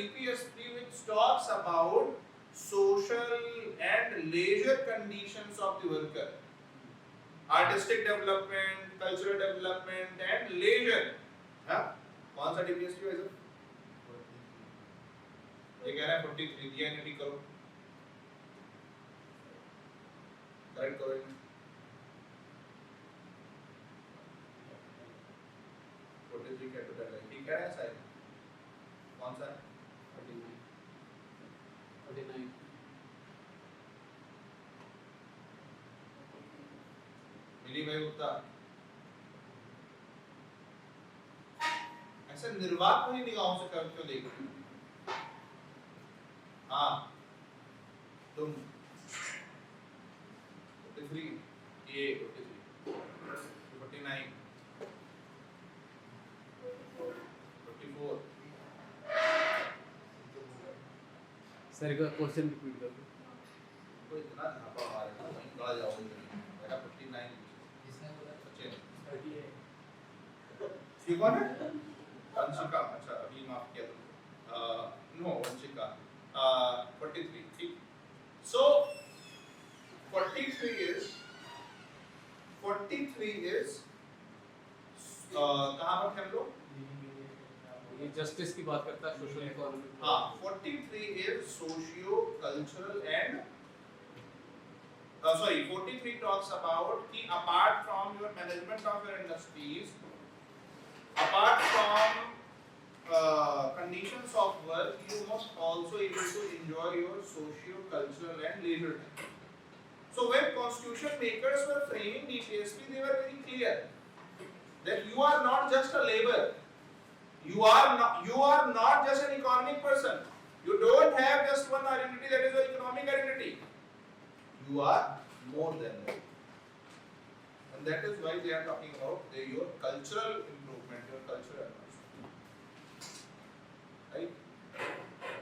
DPSP which talks about social and leisure conditions of the worker, artistic development, cultural development and leisure. हाँ कौन सा DPSP है sir? ये कह रहा है 43 दिया नहीं, ठीक करो, करेक्ट करो इन्हें। 43 कैपिटल है, ठीक है ऐसा है, कौन सा है? 39 मिली भाई उत्तर। ऐसे निर्वात को ही निगाहों से कर क्यों देख रहे हो? हाँ तुम 43 ये 43 49 44 सर का क्वेश्चन रिपीट कर दो। कोई इतना झापा मार रहा है वहीं गड़ा जाओगे मेरा 59 किसने बोला? बच्चे 38 ये कौन है? वंशिका, अच्छा अभी माफ किया तुमको, नो वंशिका 43, ठीक। सो 43 is कहाँ पर थे हम लोग? ये जस्टिस की बात करता है, सोशल इकोनॉमी। हाँ 43 is socio cultural and 43 talks about कि apart from your management of your industries, apart from conditions of work, you must also able to enjoy your socio cultural and leisure time. So when constitution makers were framing DPSP, they were very clear that you are not just a labor, you are not just an economic person, you don't have just one identity, that is your economic identity, you are more than that. And that is why they are talking about your cultural improvement, your cultural advancement, right?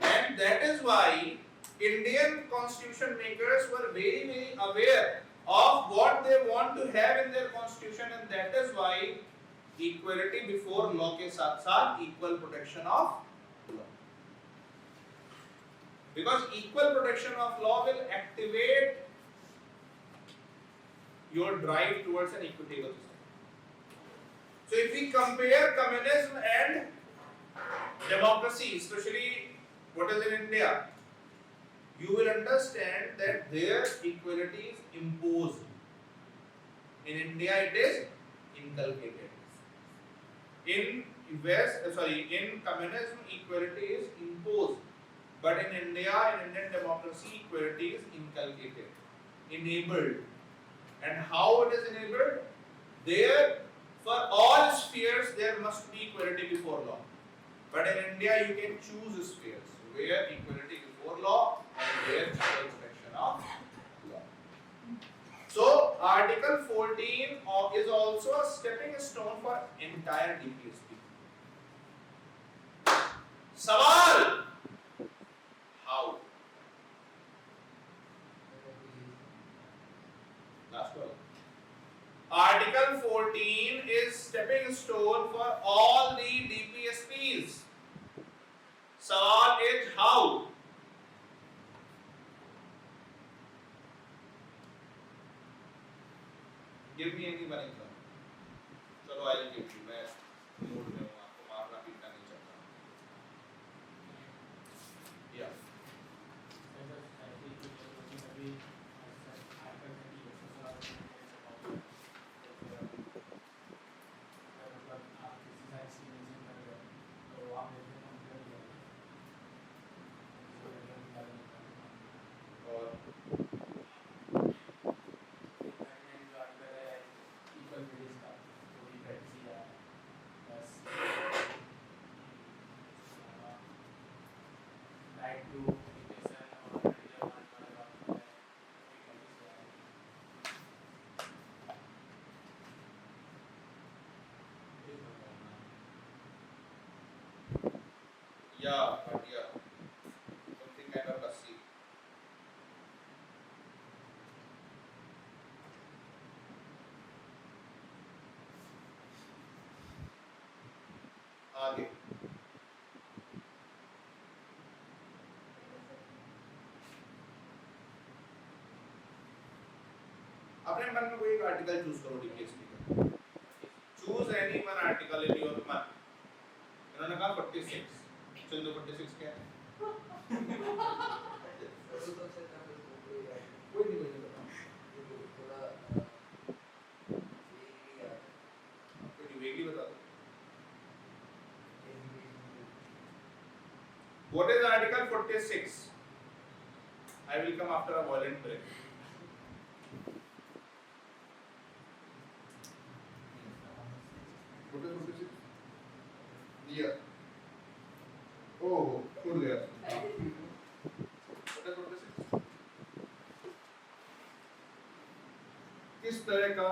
And that is why Indian constitution makers were very aware of what they want to have in their constitution, and that is why equality before law के साथ साथ equal protection of law, because equal protection of law will activate your drive towards an equitable society. So if we compare communism and democracy, especially what is in India, you will understand that their equality is imposed. In India it is inculcated. In communism equality is imposed, but in India, in Indian democracy, equality is inculcated, enabled. And how it is enabled? There, for all spheres, there must be equality before law. But in India, you can choose spheres where equality before law and where equal protection of law. So, Article 14 is also a stepping stone for entire DPSP. Sawal. How? Last one. Article 14 is stepping stone for all the DPSPs. Sawal is how? Give me any one example. चलो I will give you. मैं mood में हूँ, आपको मारना पीटना नहीं चाहता। Yeah. Yeah, but yeah, something kind of lassi. आगे अपने मन में कोई एक आर्टिकल चूज करो डीपीएसपी का, choose any one article in your मन। इन्होंने कहा 46, चलो 46 क्या है? कोई नहीं मुझे बताओ, कोई नहीं वेगली बता दो। What is Article 46? I will come after a violent break. What is 46? Yeah. Oh, भूल गया। What is 46? किस तरह का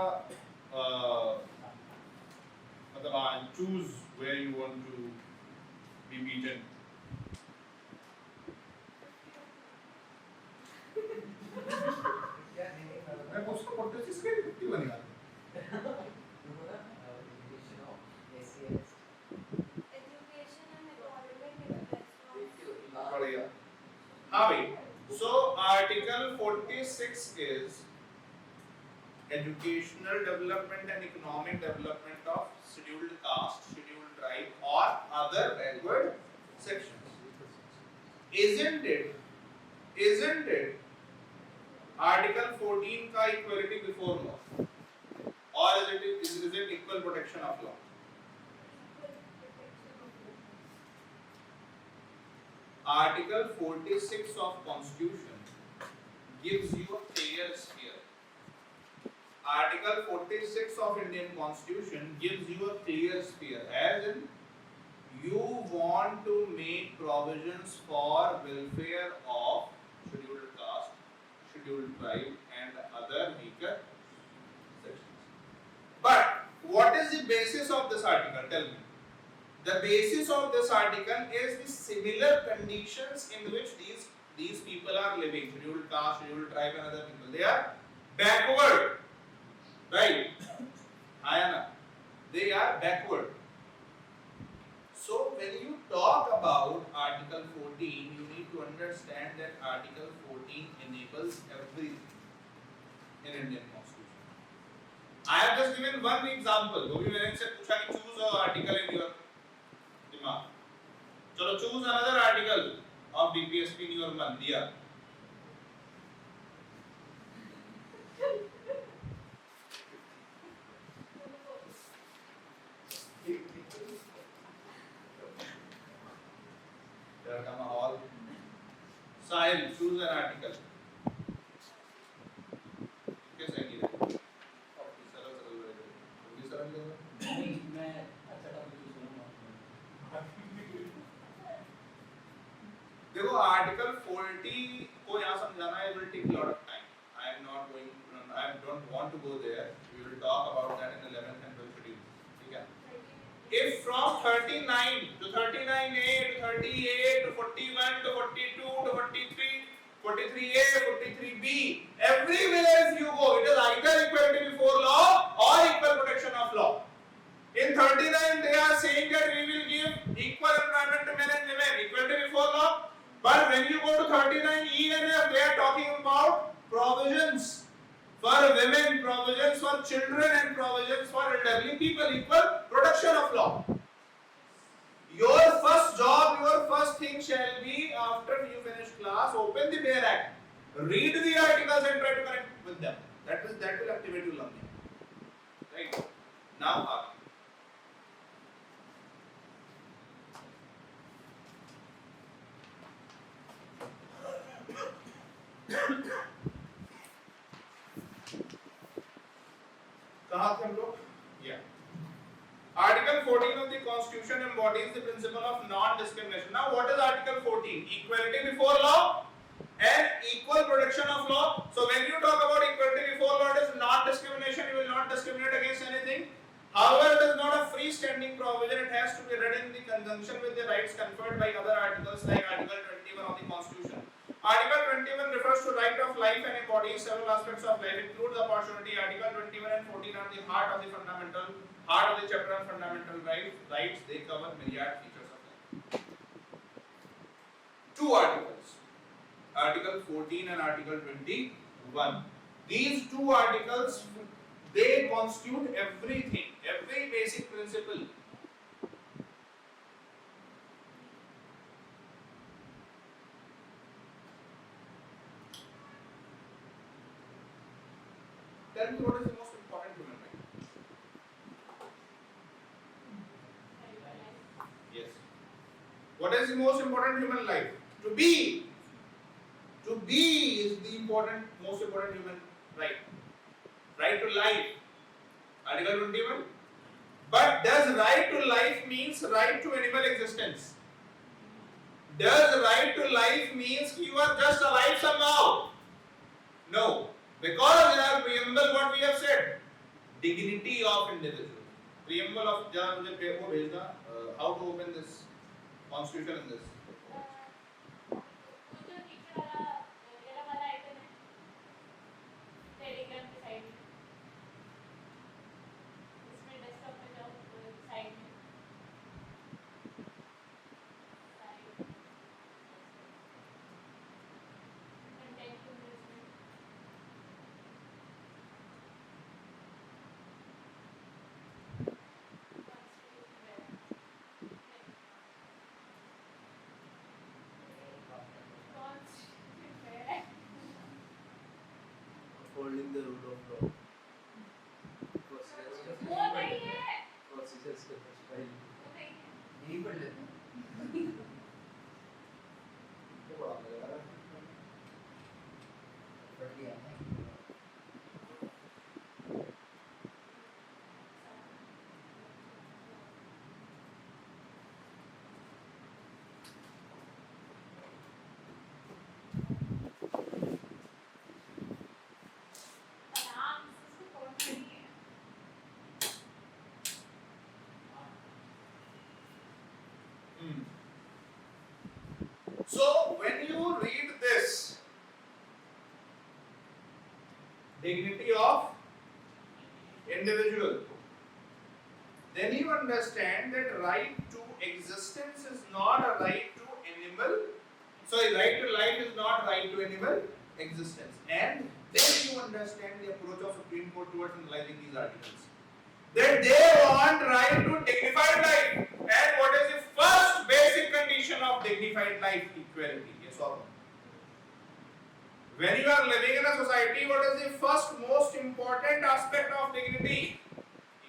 मतलब choose where you want to be beaten. मैं उसको 46 के 50 बनेगा। बढ़िया। हाँ भाई, so Article 46 is educational development and economic development of scheduled caste, scheduled tribe or other backward sections. Isn't it? Isn't it? Article 14 का equality before law, or is it equal protection of law? Article 46 of Constitution gives you a clear sphere. Article 46 of Indian Constitution gives you a clear sphere, as in you want to make provisions for welfare of scheduled caste, scheduled tribe and other weaker sections. But what is the basis of this article? Tell me. The basis of this article is the similar conditions in which these people are living, scheduled caste, scheduled tribe and other people. They are backward, right? Ayana, they are backward. So when you talk about Article 14, you need to understand that Article 14 enables everything in Indian Constitution. I have just given one example. वो भी मैंने इनसे पूछा कि choose an article in your दिमाग। चलो choose another article of DPSP in your मन दिया। There come a hall. Sahil, choose an article. कैसे आएगी रे? सरल सरल बोले। ये सरल ले लो। नहीं मैं अच्छा टॉपिक चूज करूंगा। देखो आर्टिकल 40 को यहाँ समझाना है, will take a lot of time. I am not going. I don't want to go there. We will talk about that in 11th and 12th schedule. ठीक है? If from 39 to 39A to 38 to 41 to 42 to 43, 43A, 43B, everywhere if you go, it is either equality before law or equal protection of law. In 39 they are saying that we will give equal employment to men and women, equality before law. But when you go to 39E and F, they are talking about provisions for women, provisions for children and provisions for elderly people, equal protection of law. Your first job, your first thing shall be after you finish class, open the Bare Act, read the articles and try to connect with them. That will activate your learning. Right? Now कहाँ थे हम लोग? Yeah. Article 14 of the Constitution embodies the principle of non-discrimination. Now, what is Article 14? Equality before law and equal protection of law. So, when you talk about equality before law, it is non-discrimination. You will not discriminate against anything. However, it is not a freestanding provision. It has to be read in the conjunction with the rights conferred by other articles, like Article 21 of the Constitution. Article 21 refers to right of life and embodies several aspects of life, includes opportunity. Article 21 and 14 are the heart of the chapter on fundamental rights. They cover myriad features of life. Two articles, Article 14 and Article 21. These two articles, they constitute everything, every basic principle. Tell me what is the most important human right? Yes. What is the most important human life? To be. To be is the most important human right. Right to life. Article 21. But does right to life means right to animal existence? Does right to life means you are just alive somehow? No. Because in our preamble what we have said, dignity of individual. Preamble of जरा मुझे paper भेजना how to open this constitution in this. Holding the rule of law. Procedures के style. यही पढ़ लेते हैं पढ़ लिया है So when you read this, dignity of individual, then you understand that right to existence is not a right to animal. Sorry, right to life is not right to animal existence. And then you understand the approach of Supreme Court towards analyzing these articles. That they want right to dignified life. And what is the first basic condition of dignified life? Equality. Yes or no? When you are living in a society, what is the first most important aspect of dignity?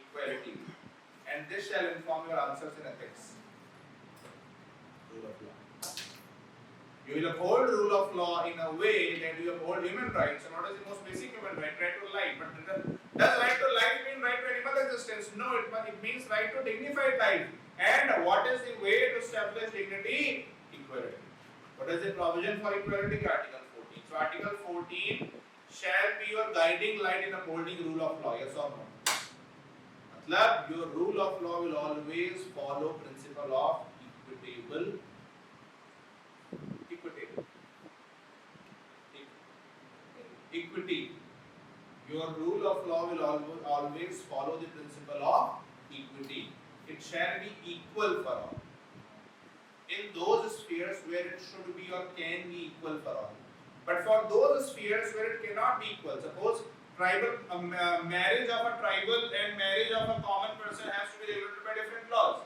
Equality. And this shall inform your answers in ethics. Rule of law. You will uphold rule of law in a way that you uphold human rights. And what is the most basic human right? Right to life. But does right to life mean right to animal existence? No, it means right to dignified life. And what is the way to establish dignity? Equality. What is the provision for equality? Article 14. So Article 14 shall be your guiding light in upholding rule of law. Yes or no? Matlab, your rule of law will always follow principle of equitable. Equity. Your rule of law will always follow the principle of equity. It shall be equal for all. In those spheres where it should be or can be equal for all. But for those spheres where it cannot be equal, suppose tribal marriage of a tribal and marriage of a common person has to be regulated by different laws.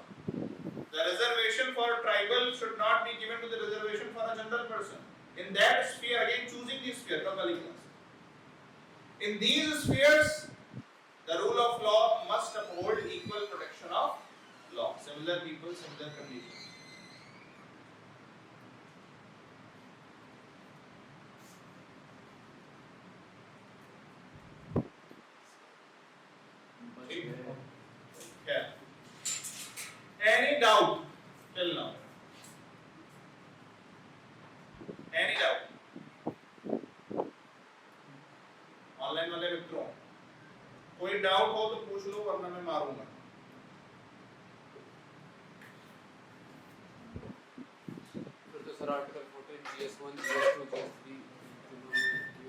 The reservation for a tribal should not be given to the reservation for a general person. In that sphere, again choosing the sphere, in these spheres, the rule of law must uphold equal protection of law. Similar people, similar conditions. Yeah. Any doubt till now? Any doubt? Online वाले मित्रों, कोई doubt हो तो पूछ लो वरना मैं मारूंगा। तो sir article 14 GS1 GS2 GS3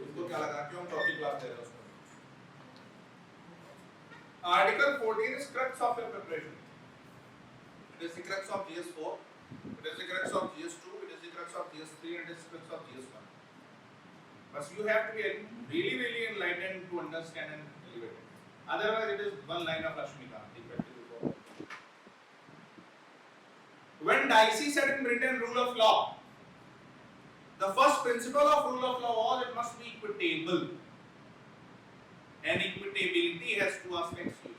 उसको क्या लगा क्यों चौथी क्लास दे रहे हो उसको? Article 14 is crux of your preparation. It is the crux of GS4. It is the crux of GS2. It is the crux of GS3 and it is the crux of GS1. बस but you have to be really, really enlightened to understand and elevate it. Otherwise, it is one line of Rashmikant, effectively for. When Dicey said in Britain rule of law, the first principle of rule of law was it must be equitable. And equitability has two aspects to it: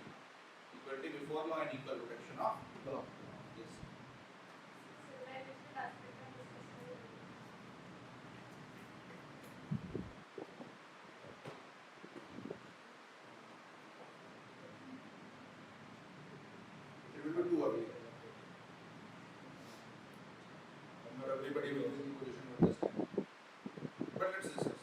equality before law and equal protection of law. Yes. It will be too early. Not everybody will be in position to understand. But let's discuss.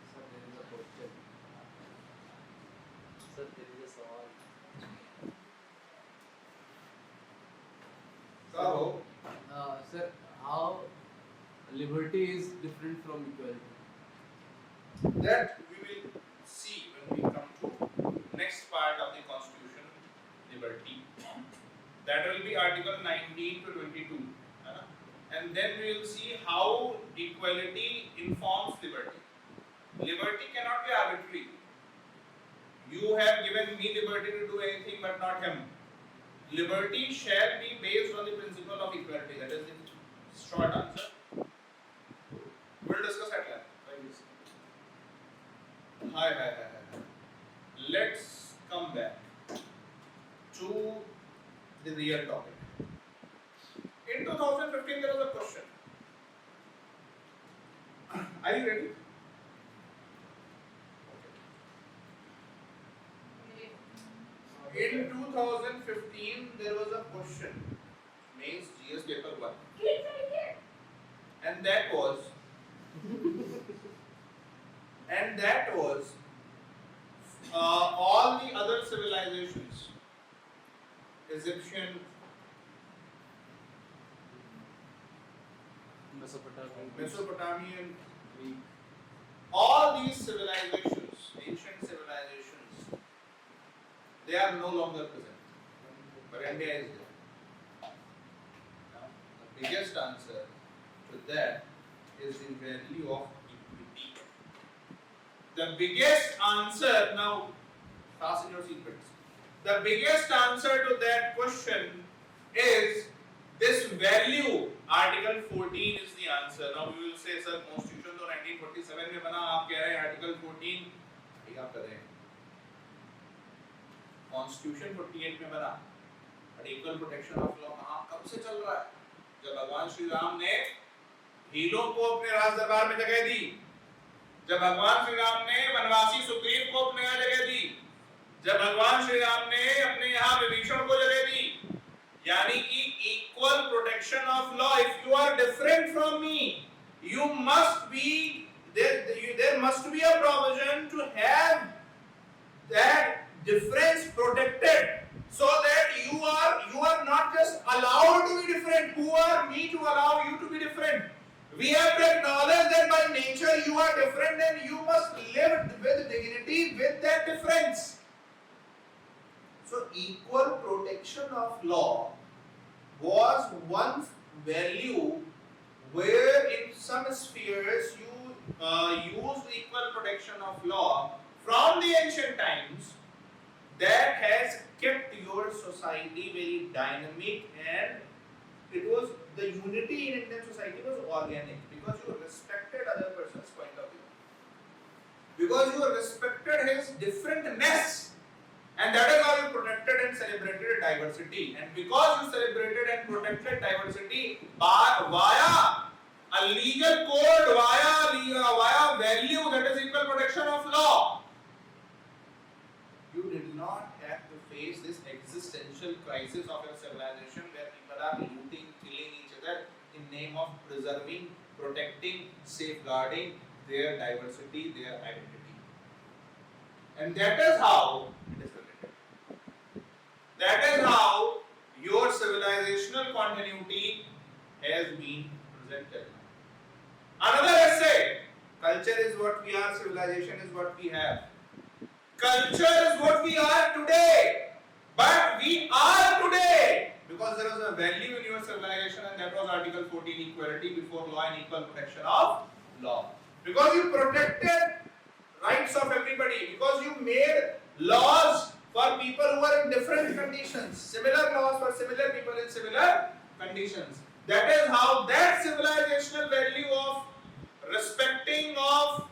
Sir, there is a question. Sir, there is a सवाल. So, Sir, how liberty is different from equality? that we will see when we come to next part of the Constitution, liberty. That will be Article 19 to 22. And then we will see how equality informs liberty. Liberty cannot be arbitrary. You have given me liberty to do anything but not him. Liberty shall be based on the principle of equality. That is the short answer. We will discuss at length. Hi. Let's come back to the real topic. In 2015, there was a question. Are you ready? In 2015, there was a question, mains GS paper 1, and that was, all the other civilizations, Egyptian, Mesopotamian, Greek. all these civilizations, ancient civilizations, they are no longer present, but India is there. Now, the biggest answer to that is the value of equity. The biggest answer, now fasten your seatbelts. The biggest answer to that question is this value. Article 14 is the answer. Now we will say, sir, Constitution तो 1947 में बना, आप कह रहे हैं Article 14, ठीक आप कर रहे हैं. Constitution 48 में बना, but equal protection of law कहाँ कब से चल रहा है? जब भगवान श्री राम ने हीरों को अपने राज दरबार में जगह दी, जब भगवान श्री राम ने वनवासी सुग्रीव को अपने यहाँ जगह दी, जब भगवान श्री राम ने अपने यहाँ विभीषण को जगह दी, यानी कि equal protection of law. If you are different from me, you must be there must be a provision to have that difference protected, so that you are not just allowed to be different. Who are me to allow you to be different? We have to acknowledge that by nature you are different, and you must live with dignity with that difference. So equal protection of law was one value where in some spheres you used equal protection of law from the ancient times, that has kept your society very dynamic, and it was the unity in Indian society was organic because you respected other person's point of view, because you respected his differentness. And that is how you protected and celebrated diversity. And because you celebrated and protected diversity via a legal code, via value, that is equal protection of law, you did not have to face this existential crisis of your civilization where people are looting, killing each other in name of preserving, protecting, safeguarding their diversity, their identity. And that is how it is related. That is how your civilizational continuity has been presented. Another essay. Culture is what we are, civilization is what we have. Culture is what we are today. But we are today because there was a value in your civilization, and that was Article 14, equality before law and equal protection of law. Because you protected rights of everybody, because you made laws for people who are in different conditions, similar laws for similar people in similar conditions. That is how that civilizational value of respecting, of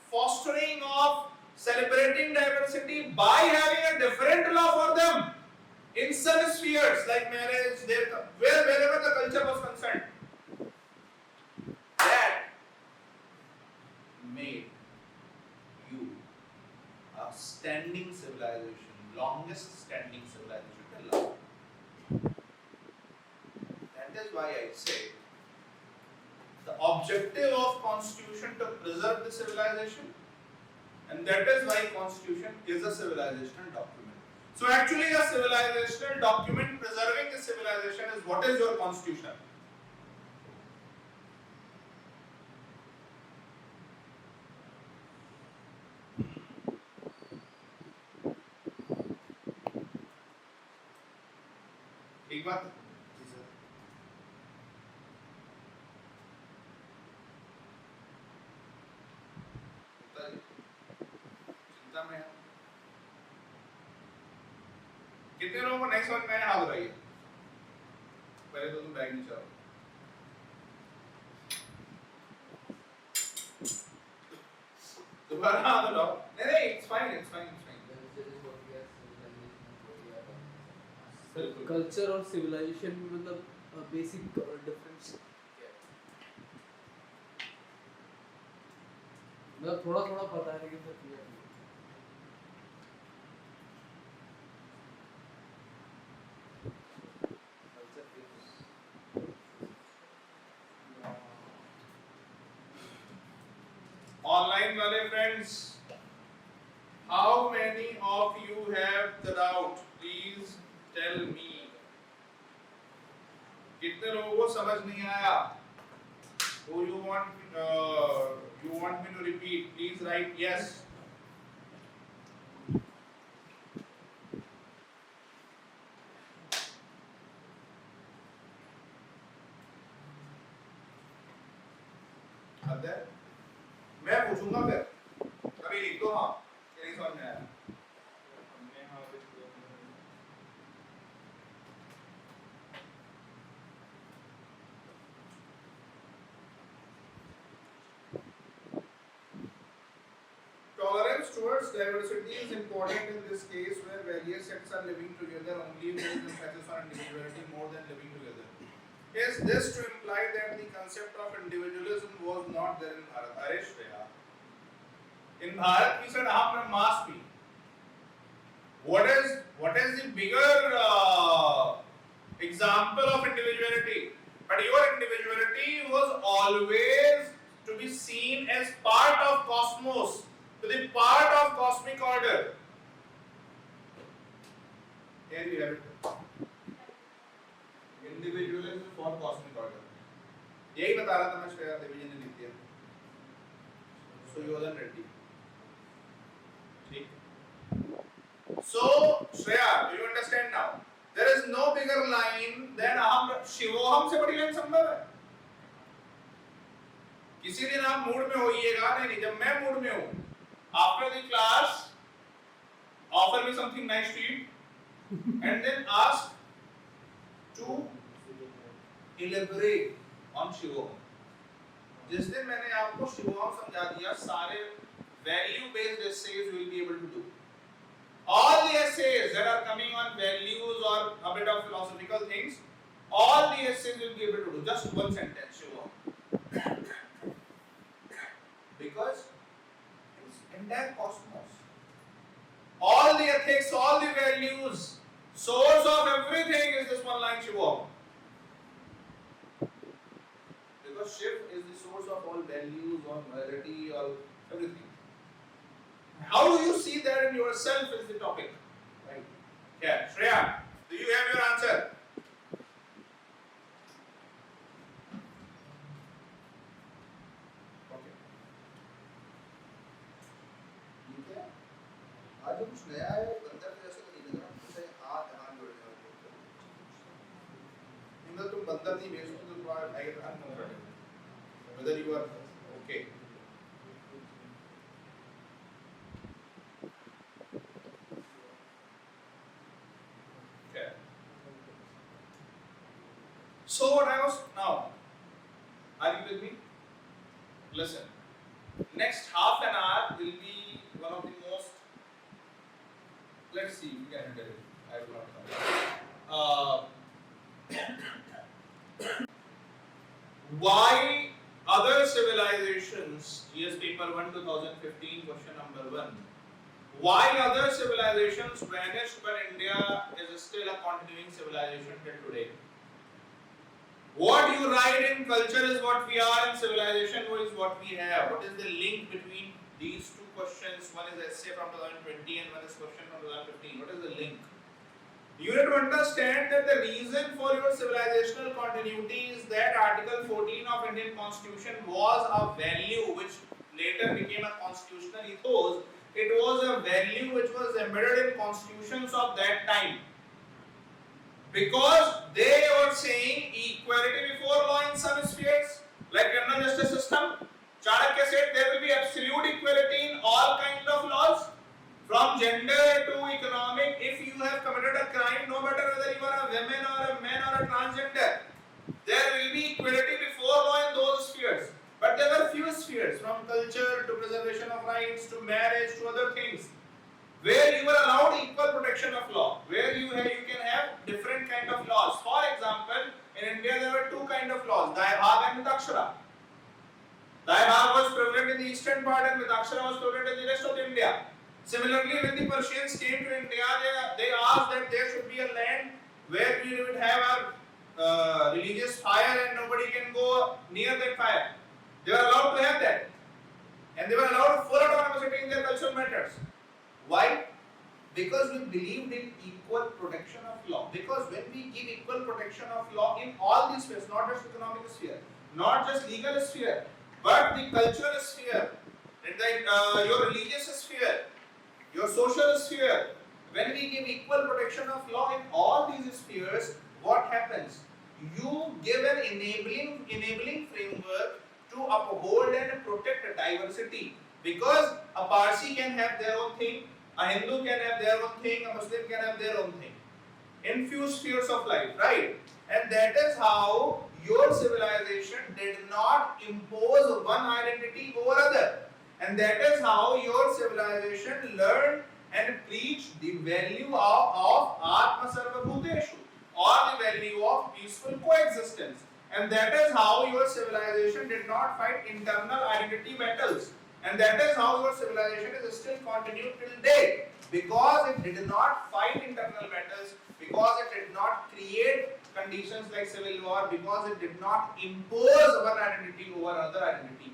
fostering, of celebrating diversity by having a different law for them in some spheres like marriage, wherever the culture was concerned, that made you a standing civilization, longest standing civilization till now. That is why I say the objective of constitution to preserve the civilization, and that is why constitution is a civilizational document. So actually a civilizational document preserving the civilization is what is your constitution. एक बात जी sir, चिंता में है, कितने लोगों को नहीं समझ में आया हाथ उठाइए, पहले तो तुम बैग नीचे आओ, दोबारा हाथ उठाओ, नहीं it's fine. कल्चर और सिविलाइजेशन में मतलब बेसिक डिफरेंस मतलब थोड़ा थोड़ा पता है लेकिन सर क्लियर नहीं। Online वाले friends, how many of you have the doubt? Please tell me. कितने लोगों को समझ नहीं आया? Do you want me to repeat? Please write yes. Other मैं पूछूंगा फिर, कभी लिख दो हाँ, ये नहीं समझ में आया। Tolerance towards diversity is important in this case where various sects are living together only with emphasis on individuality more than living together. Is this to imply that the concept of individualism was not there in Bharat? Arish, in Bharat we said Aham Brahmasmi. What is the bigger example of individuality? But your individuality was always to be seen as part of cosmos, to be part of cosmic order. Here we have it. Individualism for cosmic order. यही बता रहा था मैं, श्रेया देवी जी ने लिख दिया। सुयोधन रेड्डी। ठीक। So Shreya, do you understand now? There is no bigger line than aham शिवोहम से बड़ी लाइन संभव है? किसी दिन आप मूड में होइएगा, नहीं जब मैं मूड में हूँ, after the class, offer me something nice to eat, and then ask to elaborate on शिवोहम. जिस दिन मैंने आपको शिवोहम समझा दिया, सारे value based essays you will be able to do. All the essays that are coming on values or a bit of philosophical things, all the essays you will be able to do. Just one sentence, शिवोहम. Because it's entire cosmos. All the ethics, all the values, source of everything is this one line शिवोहम. Because Shiv is the source of all values, all morality, all everything. How do you see that in yourself is the topic? Right. Yeah, Shreya, do you have your answer? नया है बंदर जैसे तो नहीं लग रहा जैसे हाथ जोड़ने वाले मतलब तुम बंदर नहीं भेज सकते तो तुम्हारा I get uncomfortable whether you are okay. Okay. So what I was now, are you with me? Listen, next half an hour will be one of the most, let's see if we can handle it. I will not know. Why other civilizations, GS paper 1 2015 question number 1, why other civilizations vanished but India is still a continuing civilization till today? What you write in culture is what we are, and civilization is what we have. What is the link between these two questions? One is essay from 2020 and one is question from 2015. What is the link? You need to understand that the reason for your civilizational continuity is that Article 14 of Indian Constitution was a value which later became a constitutional ethos. It was a value which was embedded in constitutions of that time. Because they were saying equality before law in some spheres, like criminal justice system. Chanakya said there will be absolute equality in all kinds of laws, from gender to economic. If you have committed a crime, no matter whether you are a woman or a man or a transgender, there will be equality before law in those spheres. But there were few spheres, from culture to preservation of rights to marriage to other things, where you are allowed equal protection of law, where you can have different kind of laws. For example, in India there were two kind of laws, Daibhag and Midakshara. Daibhag was prevalent in the eastern part and Midakshara was prevalent in the rest of India. Similarly, when the Persians came to India, they asked that there should be a land where we would have a religious fire and nobody can go near that fire. They were allowed to have that, and they were allowed full autonomy in their cultural matters. Why? Because we believed in equal protection of law. Because when we give equal protection of law in all these spheres, not just economic sphere, not just legal sphere, but the cultural sphere, and your religious sphere, your social sphere, when we give equal protection of law in all these spheres, what happens? You give an enabling framework to uphold and protect diversity. Because a Parsi can have their own thing, a Hindu can have their own thing, a Muslim can have their own thing in few spheres of life, right? And that is how your civilization did not impose one identity over other. And that is how your civilization learned and preached the value of Atma Sarva Bhuteshu, or the value of peaceful coexistence. And that is how your civilization did not fight internal identity battles. And that is how your civilization is still continued till date, because it did not fight internal battles, because it did not create conditions like civil war, because it did not impose one identity over another identity.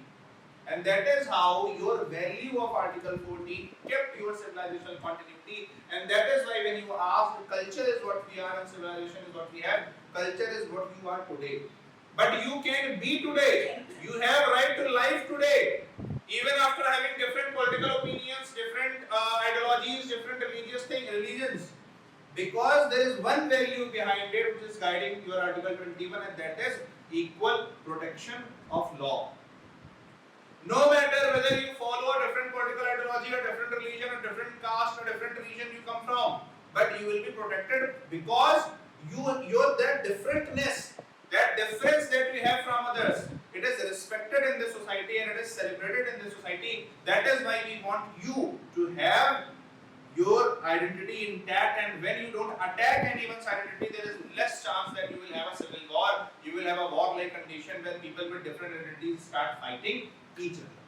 And that is how your value of Article 14 kept your civilizational continuity. And that is why when you ask, culture is what we are and civilization is what we have, culture is what you are today. But you can be today. You have right to life today, even after having different political opinions, different ideologies, different religions. Because there is one value behind it which is guiding your Article 21, and that is equal protection of law. No matter whether you follow a different political ideology, a different religion, a different caste, a different region you come from, but you will be protected because your that differentness, that difference that we have from others, it is respected in this society and it is celebrated in this society. That is why we want you to have your identity intact, and when you don't attack anyone's identity, there is less chance that you will have a civil war, you will have a war-like condition where people with different identities start fighting each other.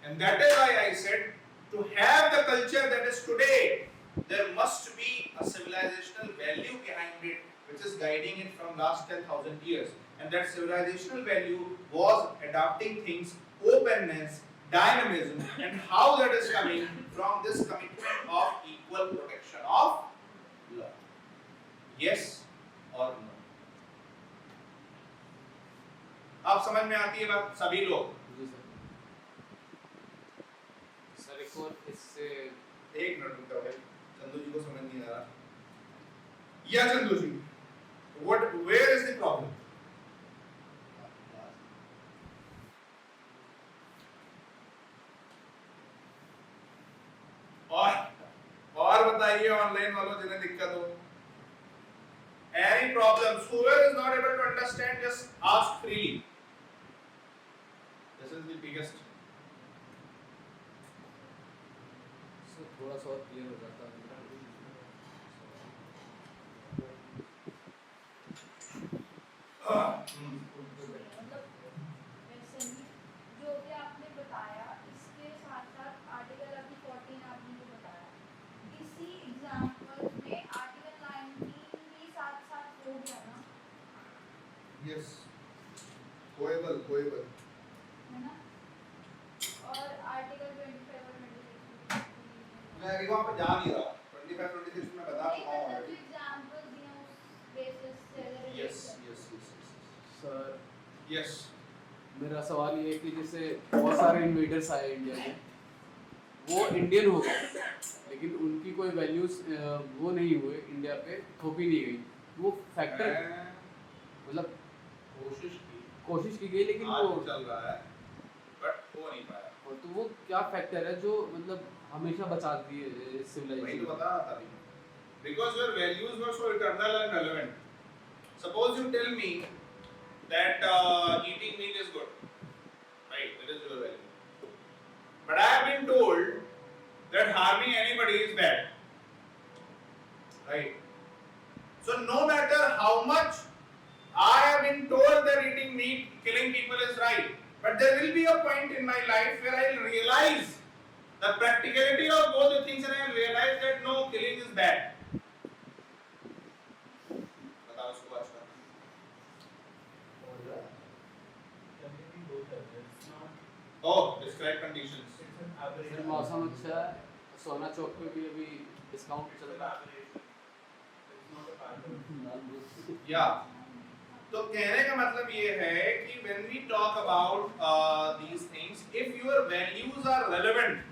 And that is why I said, to have the culture that is today, there must be a civilizational value behind it which is guiding it from last 10,000 years. And that civilizational value was adopting things, openness, dynamism, and how that is coming from this commitment of equal protection of law. Yes or no? अब समझ में आती है बात सभी लोग? जी sir. Sir एक और इससे एक मिनट रुक जाओ भाई, चंदू जी को समझ नहीं आ रहा। या चंदू जी, what where is the problem? और बताइए ऑनलाइन वालों जिन्हें दिक्कत हो, any problems, whoever is not able to understand just ask freely. This is the biggest. Sir थोड़ा सा और क्लियर हो जाता है। मतलब वैसे ही जो भी आपने बताया इसके साथ साथ आर्टिकल अभी 14 आपने जो बताया, इसी एग्जांपल में आर्टिकल 19 भी साथ साथ हो गया ना? Yes. Goable. है ना? और आर्टिकल 25 और 26 मैं अभी वहाँ पे जा नहीं रहा। 25, 26 में बता चुका हूँ मतलब जो already. एग्जांपल दिए उस बेसिस से अगर Yes. Sir Yes. मेरा सवाल ये है कि जैसे बहुत सारे इन्वेडर्स आए इंडिया में, वो इंडियन हो गए लेकिन उनकी कोई वैल्यूज वो नहीं हुए, इंडिया पे थोपी नहीं गई, वो फैक्टर मतलब कोशिश की गई लेकिन आज वो चल रहा है, but हो नहीं पाया। और तो वो क्या फैक्टर है जो मतलब हमेशा बचाती है वही सिविलाइजेशन? तो बता रहा था अभी। Because your values were so eternal and relevant. Suppose you tell me that eating meat is good, right? That is your value. But I have been told that harming anybody is bad, right? So no matter how much I have been told that eating meat, killing people is right, but there will be a point in my life where I will realize the practicality of both the things and I will realize that no, killing is bad. बताओ इसको आज का। Oh, describe conditions. फिर मौसम अच्छा है, सोना चौक पे भी अभी डिस्काउंट चल रहा है। Yeah. तो कहने का मतलब ये है कि when we talk about these things, if your values are relevant,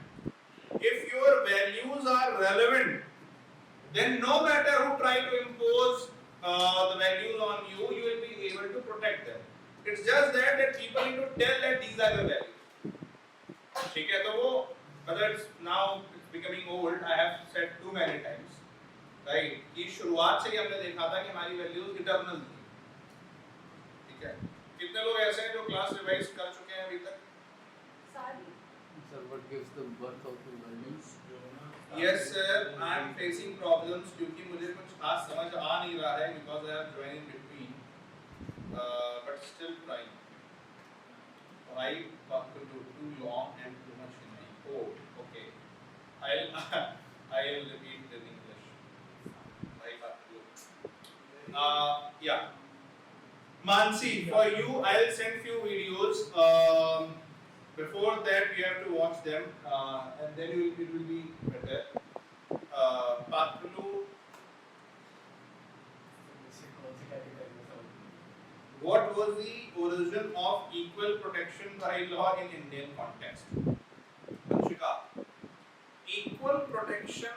then no matter who try to impose the values on you, you will be able to protect them. It's just that people need to tell that these are the values. ठीक है, तो वो whether it's now it's becoming old, I have said too many times, right? कि शुरुआत से ही हमने देखा था कि हमारी values eternal थी, ठीक है? कितने लोग ऐसे हैं जो क्लास रिवाइज कर चुके हैं अभी तक? सारी sir what gives the birth of the values? Yes sir, I am facing problems क्योंकि मुझे कुछ खास समझ आ नहीं रहा है because I have joined in between, but still trying. Why talk to do too long and too much in my code? Okay, I'll repeat in English. Why talk to do? Yeah. Mansi, for you, I'll send few videos. Before that, you have to watch them, and then it will be better. Patlu, what was the origin of equal protection by law in Indian context? Vanshika, equal protection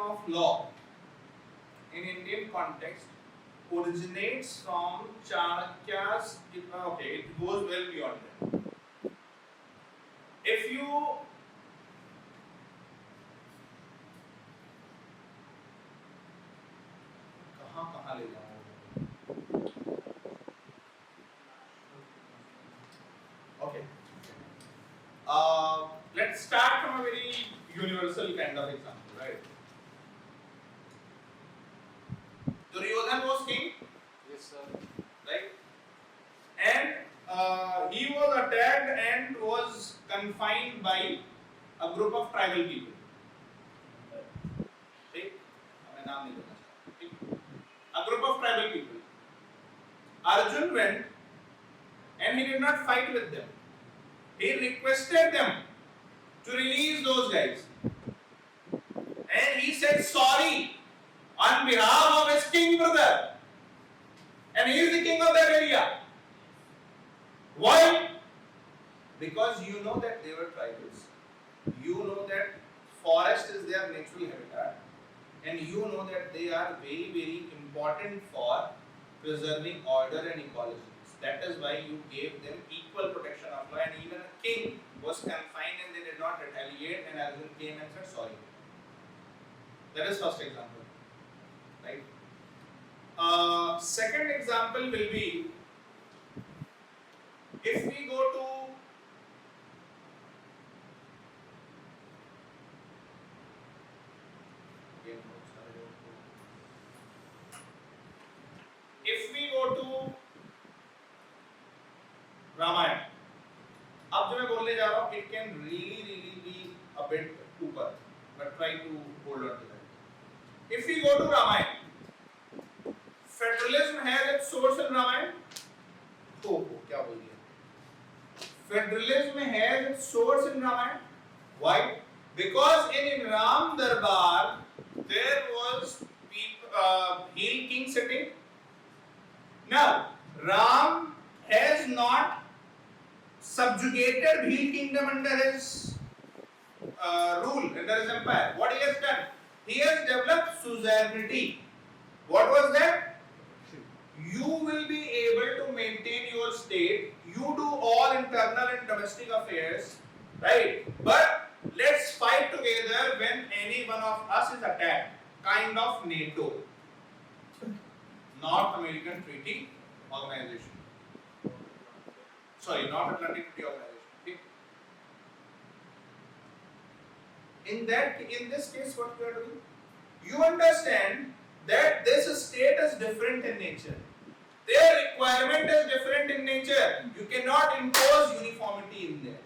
of law in Indian context originates from Chanakya's. Okay, it goes well beyond that. If you कहाँ ले जाऊँ? Okay. Let's start from a very universal kind of example, right? Duryodhan was king, yes sir. right? And he was attacked and was confined by a group of tribal people. ठीक? हमें नाम नहीं लेना चाहिए, ठीक? A group of tribal people. Arjun went and he did not fight with them. He requested them to release those guys. And he said sorry on behalf of his king brother. And he is the king of that area. Why? Because you know that they were tribals. you know that forest is their natural habitat, and you know that they are very, very important for preserving order and ecology. That is why you gave them equal protection of law, and even a king was confined and they did not retaliate, and Arjun came and said sorry. That is first example, right? Second example will be, if we go to Ramayan, अब जो मैं बोलने जा रहा हूँ, it can really be a bit ऊपर, but try to hold on to that. If we go to Ramayana, federalism has its source in Ramayana. तो क्या बोल दिया? Federalism has its source in Ramayana. Why? Because in Ram Darbar there was heel king sitting. Now Ram has not subjugated Bhil kingdom under his rule, under his empire. What he has done? He has developed suzerainty. What was that? You will be able to maintain your state. You do all internal and domestic affairs, right? But let's fight together when any one of us is attacked. Kind of NATO, North American Treaty Organization. Sorry, North Atlantic Treaty Organization. Okay. In this case, what we are doing? You understand that this state is different in nature. Their requirement is different in nature. You cannot impose uniformity in there.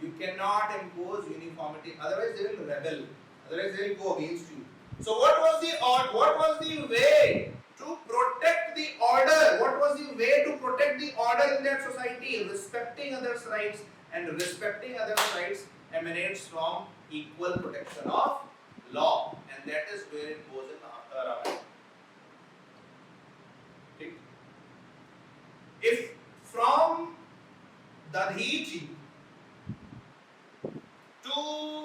You cannot impose uniformity. Otherwise, they will rebel. Otherwise, they will go against you. So, what was the way to protect the order? What was the way to protect the order in that society? Respecting others' rights, and respecting others' rights emanates from equal protection of law, and that is where it goes in after Ramayana. Okay. If from Dadhiji to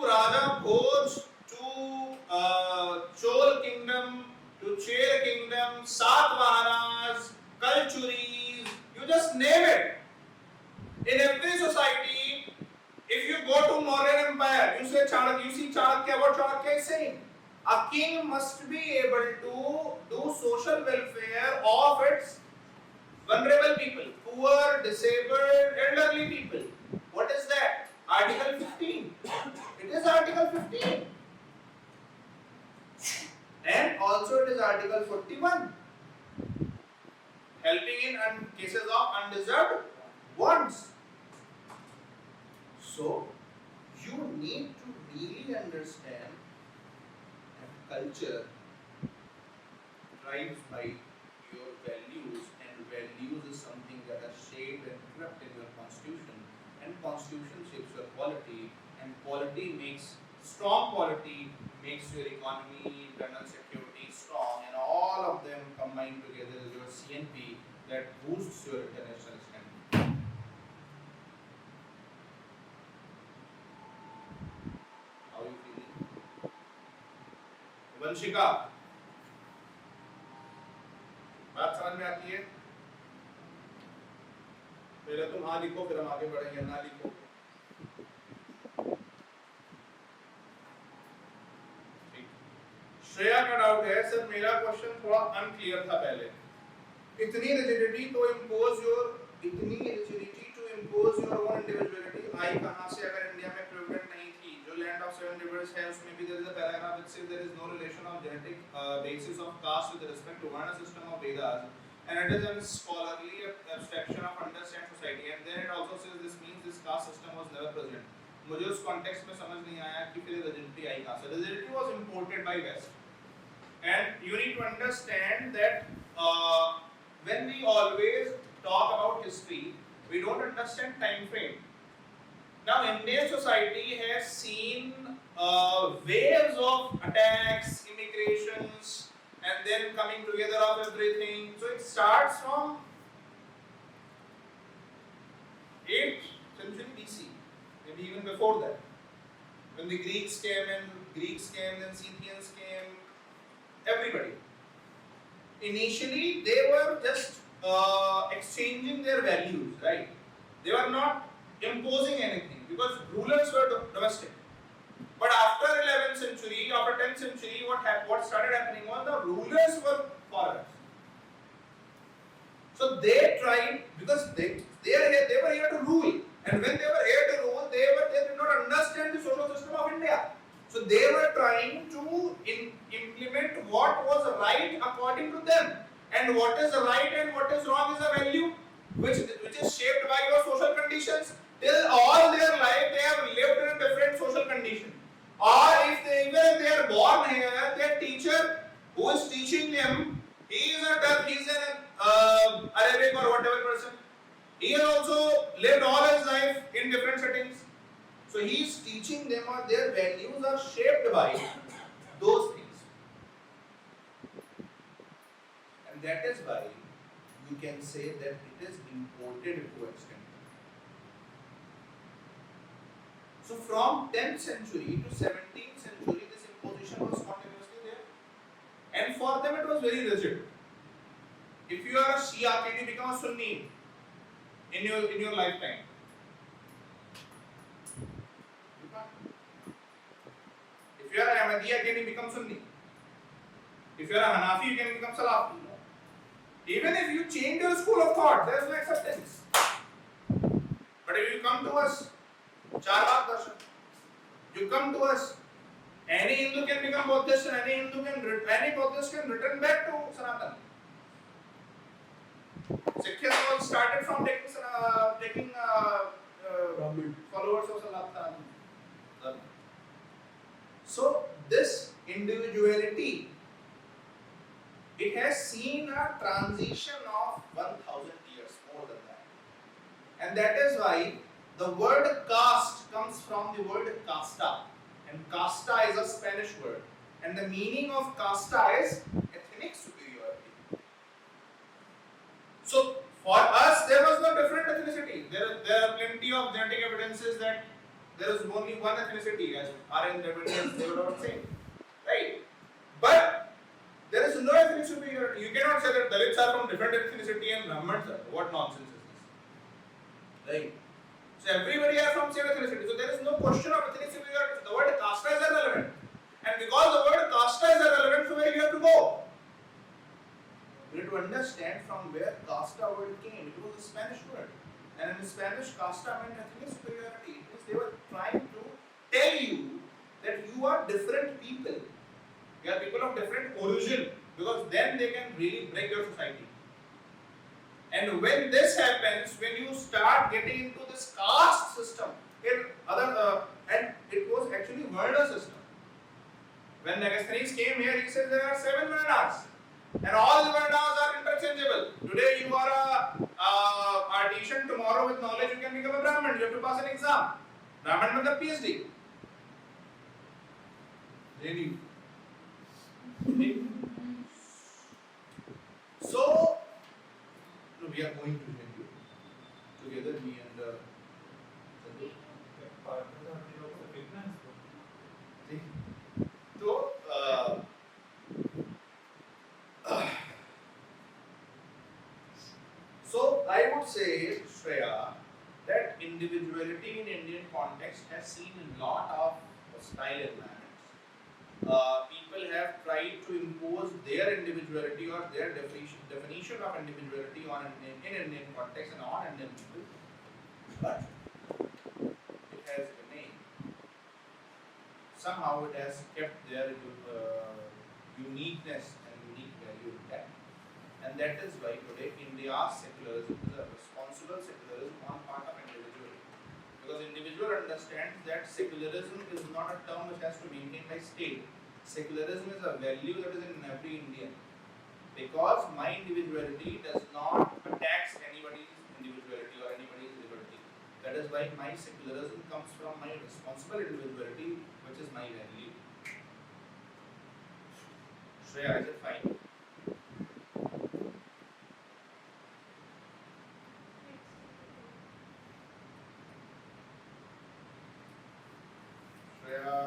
Raja Bhoj to Chol kingdom to Cher kingdom, Satvahanas, Kalchuris, you just name it. In every society, if you go to Mauryan Empire, you see Chanakya, what Chanakya is saying? A king must be able to do social welfare of its vulnerable people, poor, disabled, elderly people. What is that? Article 15. It is Article 15. And also it is Article 41. Helping in cases of undeserved wants. So, you need to really understand that culture drives by your values, and values is something that are shaped and kept in your constitution, and constitution shapes your polity, and polity makes strong polity makes your economy, internal security strong, and all of them combined together is your CNP that boosts your international standing. How are you feeling? Vanshika, बात समझ में आती है? पहले तुम हाँ लिखो, फिर हम आगे बढ़ेंगे। ना लिखो। श्रेया का डाउट है, सर मेरा क्वेश्चन थोड़ा अनक्लियर था पहले। इतनी rigidity to impose your own individuality आई कहां से, अगर इंडिया में प्रेवलेंट नहीं थी? जो लैंड ऑफ सेवन रिवर्स है उसमें भी there is a paragraph which says there is no relation of genetic basis of caste with respect to varna system of Vedas, and it is a scholarly abstraction of understand society, and then it also says this means this caste system was never present. मुझे उस context में समझ नहीं आया कि फिर rigidity आई कहां से। Rigidity was imported by west, and you need to understand that when we always talk about history, we don't understand time frame. Now Indian society has seen waves of attacks, immigrations, and then coming together of everything. So it starts from 8th century BC, maybe even before that. When the Greeks came, then Scythians came, everybody. Initially, they were just exchanging their values, right? They were not imposing anything because rulers were domestic. But after 11th century, after 10th century, what started happening was the rulers were foreigners. So they tried, because they were here to rule, and when they were here to rule, they did not understand the social system of India. So they were trying to implement what was right according to them, and what is right and what is wrong is a value which is shaped by your social conditions. Till all their life they have lived in a different social condition. Or even if they are born here, their teacher who is teaching them, he is an Arabic or whatever person. He has also lived all his life in different settings. So he is teaching them, or their values are shaped by those things. And that is why you can say that it is imported to extent. So from 10th century to 17th century, this imposition was continuously there. And for them it was very rigid. If you are a Shia, can you become a Sunni in your lifetime? You can't. If you are a Ahmadiyya, can you become Sunni? If you are a Hanafi, you can become Salafi. Even if you change your school of thought, there is no acceptance. But if you come to us, Charvak Darshan, you come to us, any Hindu can become Buddhist, and any Buddhist can return back to Sanatana. Sikhism was started from taking followers of Sanatana. So this individuality, it has seen a transition of 1000 years, more than that. And that is why the word caste comes from the word casta. And casta is a Spanish word. And the meaning of casta is ethnic superiority. So for us, there was no different ethnicity. There are plenty of genetic evidences that there is only one ethnicity, as RN Dravidians they would not say. Right? But there is no ethnic superiority. You cannot say that Dalits are from different ethnicity and Brahmins are. What nonsense is this? Right? So everybody are from same ethnicity. So there is no question of ethnic superiority. The word casta is irrelevant. And because the word casta is irrelevant, so where you have to go? You have to understand from where casta word came. It was a Spanish word. And in Spanish, casta meant ethnic superiority. It means they were trying to tell you that you are different people. You are people of different origin. Because then they can really break your society. And when this happens, when you start getting into this caste system, and it was actually Varna system. When Megasthenes came here, he said there are 7 Varnas. And all the Varnas are interchangeable. Today you are a artisan, tomorrow with knowledge you can become a Brahmin. You have to pass an exam. Brahmin with a PhD. Really? So, we are going to Hindu together, me and Sadhu. So I would say, Shreya, that individuality in Indian context has seen a lot of hostile environments. People have tried to impose their individuality or their definition of individuality in Indian context and on Indian people, but it has remained. Somehow it has kept their uniqueness and unique value intact. And that is why today India's secularism is a responsible secularism on part of individuality. Because individual understands that secularism is not a term which has to be maintained by state. Secularism is a value that is in every Indian. Because my individuality does not tax anybody's individuality or anybody's liberty. That is why my secularism comes from my responsible individuality, which is my value. Shreya, is it fine? Shreya.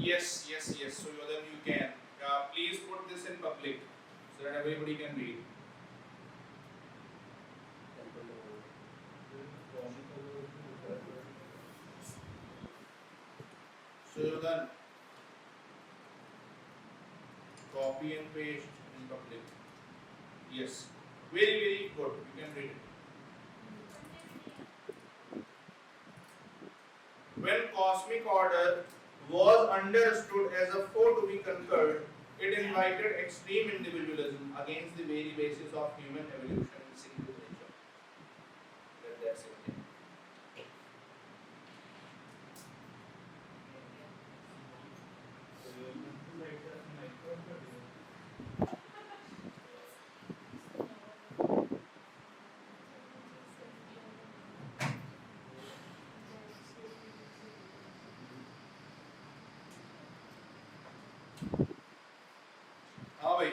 Yes. So then you can. Please put this in public so that everybody can read. So you're done. Copy and paste in public. Yes. Very good. You can read it. When cosmic order was understood as a foe to be conquered, it invited extreme individualism against the very basis of human evolution in sync with nature. That's it. हाँ भाई,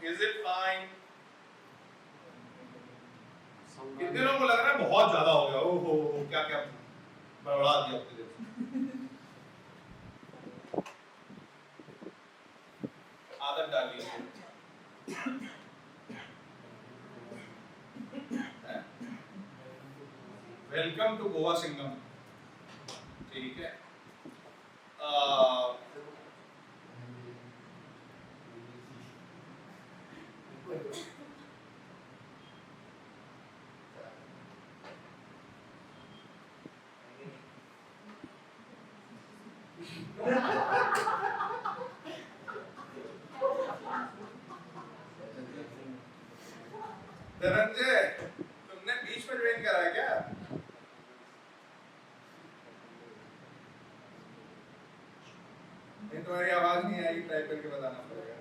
is it fine? कितने लोगों को लग रहा है बहुत ज्यादा हो गया? ओहो, क्या क्या बढ़ा दिया आपने देखो। आदत डाली है। Welcome to Goa Singham. ठीक है। धनंजय, तुमने बीच में ज्वाइन करा है क्या? नहीं, तुम्हारी आवाज नहीं आई, टाइप करके बताना पड़ेगा।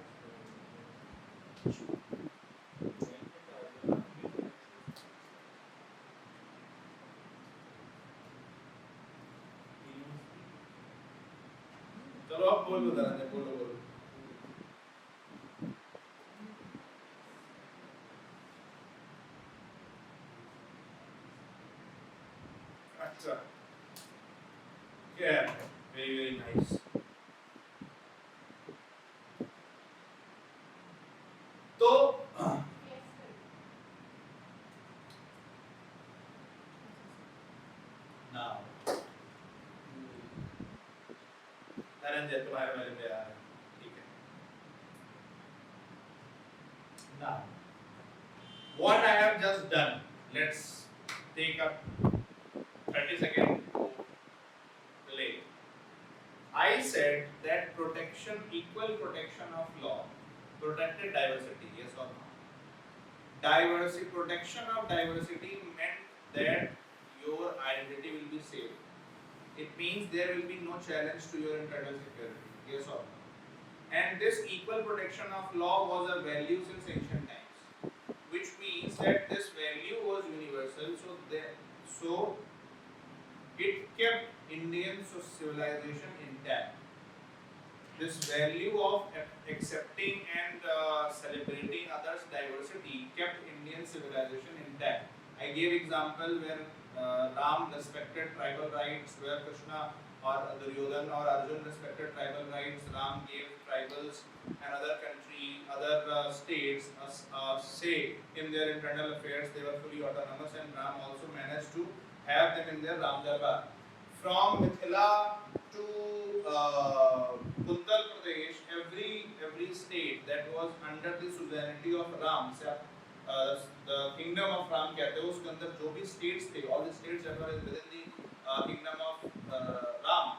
चलो आप बोलो धनंजय, बोलो। अच्छा, yeah, very nice. तो now धनंजय तुम्हारे बारे में यार, ठीक है। Now what I have just done, let's take up 30-second delay. I said that equal protection of law protected diversity, yes or no? Protection of diversity meant that your identity will be safe. It means there will be no challenge to your internal security, yes or no? And this equal protection of law was a value since ancient times, which means that this value was universal. So it kept Indian civilization intact. This value of accepting and celebrating others' diversity kept Indian civilization intact. I gave example where Ram respected tribal rights, where Krishna or Duryodhan or Arjun respected tribal rights. Ram gave tribals and other states say in their internal affairs. They were fully autonomous, and Ram also managed to have them in their Ram Darbar. From Mithila to Uttar Pradesh, every state that was under the suzerainty of Ram, the kingdom of Ram कहते हैं, उसके अंदर जो भी states थे, all the states that were within the kingdom of Ram,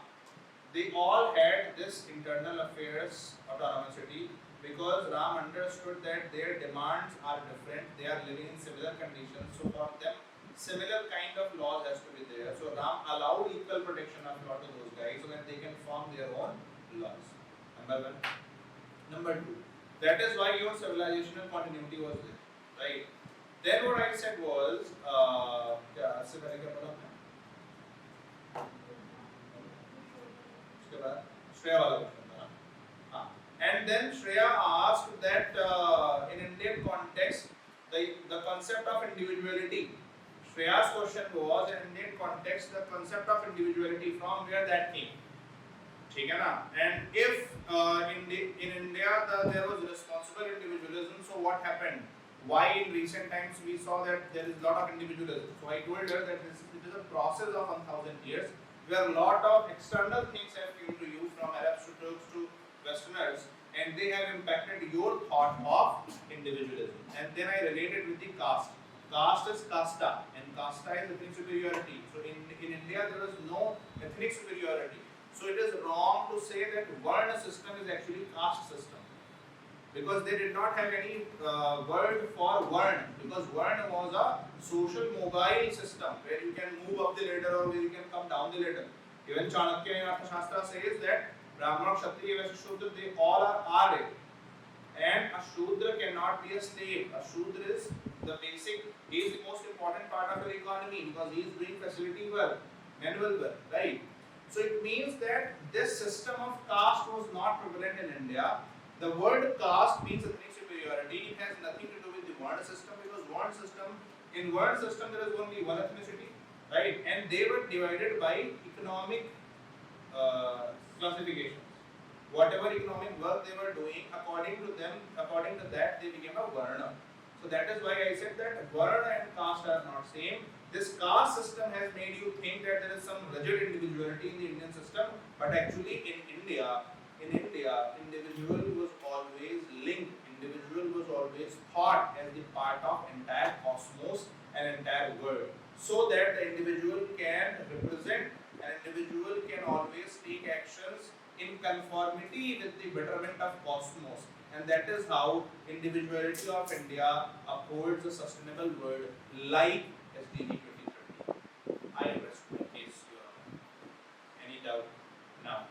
they all had this internal affairs autonomy because Ram understood that their demands are different, they are living in similar conditions, so for them similar kind of laws has to be there. So Ram allowed equal protection of law to those guys so that they can form their own laws. Number one. Number two, that is why your civilizational continuity was there, right? Then what I said was, क्या इससे पहले क्या पढ़ा मैं? उसके बाद श्रेया वाला question था, हाँ. And then Shreya asked that in Indian context, the concept of individuality. Shreya's question was, in Indian context, the concept of individuality, from where that came. ठीक है ना? And if in India there was responsible individualism, so what happened? Why in recent times we saw that there is a lot of individualism? So I told her that it is a process of 1000 years where a lot of external things have come to you, from Arabs to Turks to Westerners, and they have impacted your thought of individualism. And then I related with the caste. Caste is casta, and casta is ethnic superiority. So in India there is no ethnic superiority. So it is wrong to say that Varna system is actually caste system, because they did not have any word for Varna, because Varna was a social mobile system where you can move up the ladder or where you can come down the ladder. Even Chanakya in Arthashastra says that Brahmana, Kshatriya, Vaishya, Shudra, they all are Arya, and a Shudra cannot be a slave. A Shudra is the basic, he is the most important part of your economy because he is doing facility work, manual work, right? So it means that this system of caste was not prevalent in India. The word caste means ethnic superiority. It has nothing to do with the Varna system, because Varna system, in Varna system there is only one ethnicity, right? And they were divided by economic classifications. Whatever economic work they were doing, according to them, according to that, they became a Varna. So that is why I said that Varna and caste are not same. This caste system has made you think that there is some rigid individuality in the Indian system, but actually in India, individual was always linked. Individual was always thought as the part of entire cosmos and entire world, so that the individual can represent, an individual can always take actions in conformity with the betterment of cosmos, and that is how individuality of India upholds a sustainable world like SDG 2030. I rest my case, Your Honor. Any doubt? Now,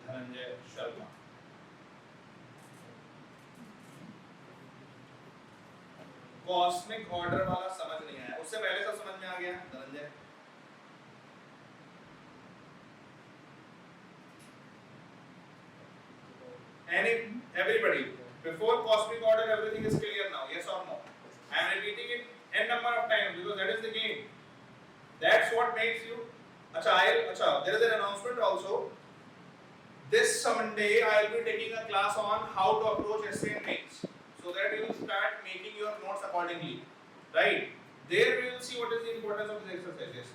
Dhananjay Sharma. Cosmic order वाला समझ नहीं आया, उससे पहले सब समझ में आ गया Dhananjay? Everybody, before cosmic order everything is clear now, yes or no? I am repeating it n number of times because that is the game. That's what makes you. Acha, there is an announcement also. This Sunday I will be taking a class on how to approach essay and mains, so that you will start making your notes accordingly, right? There we will see what is the importance of these exercises.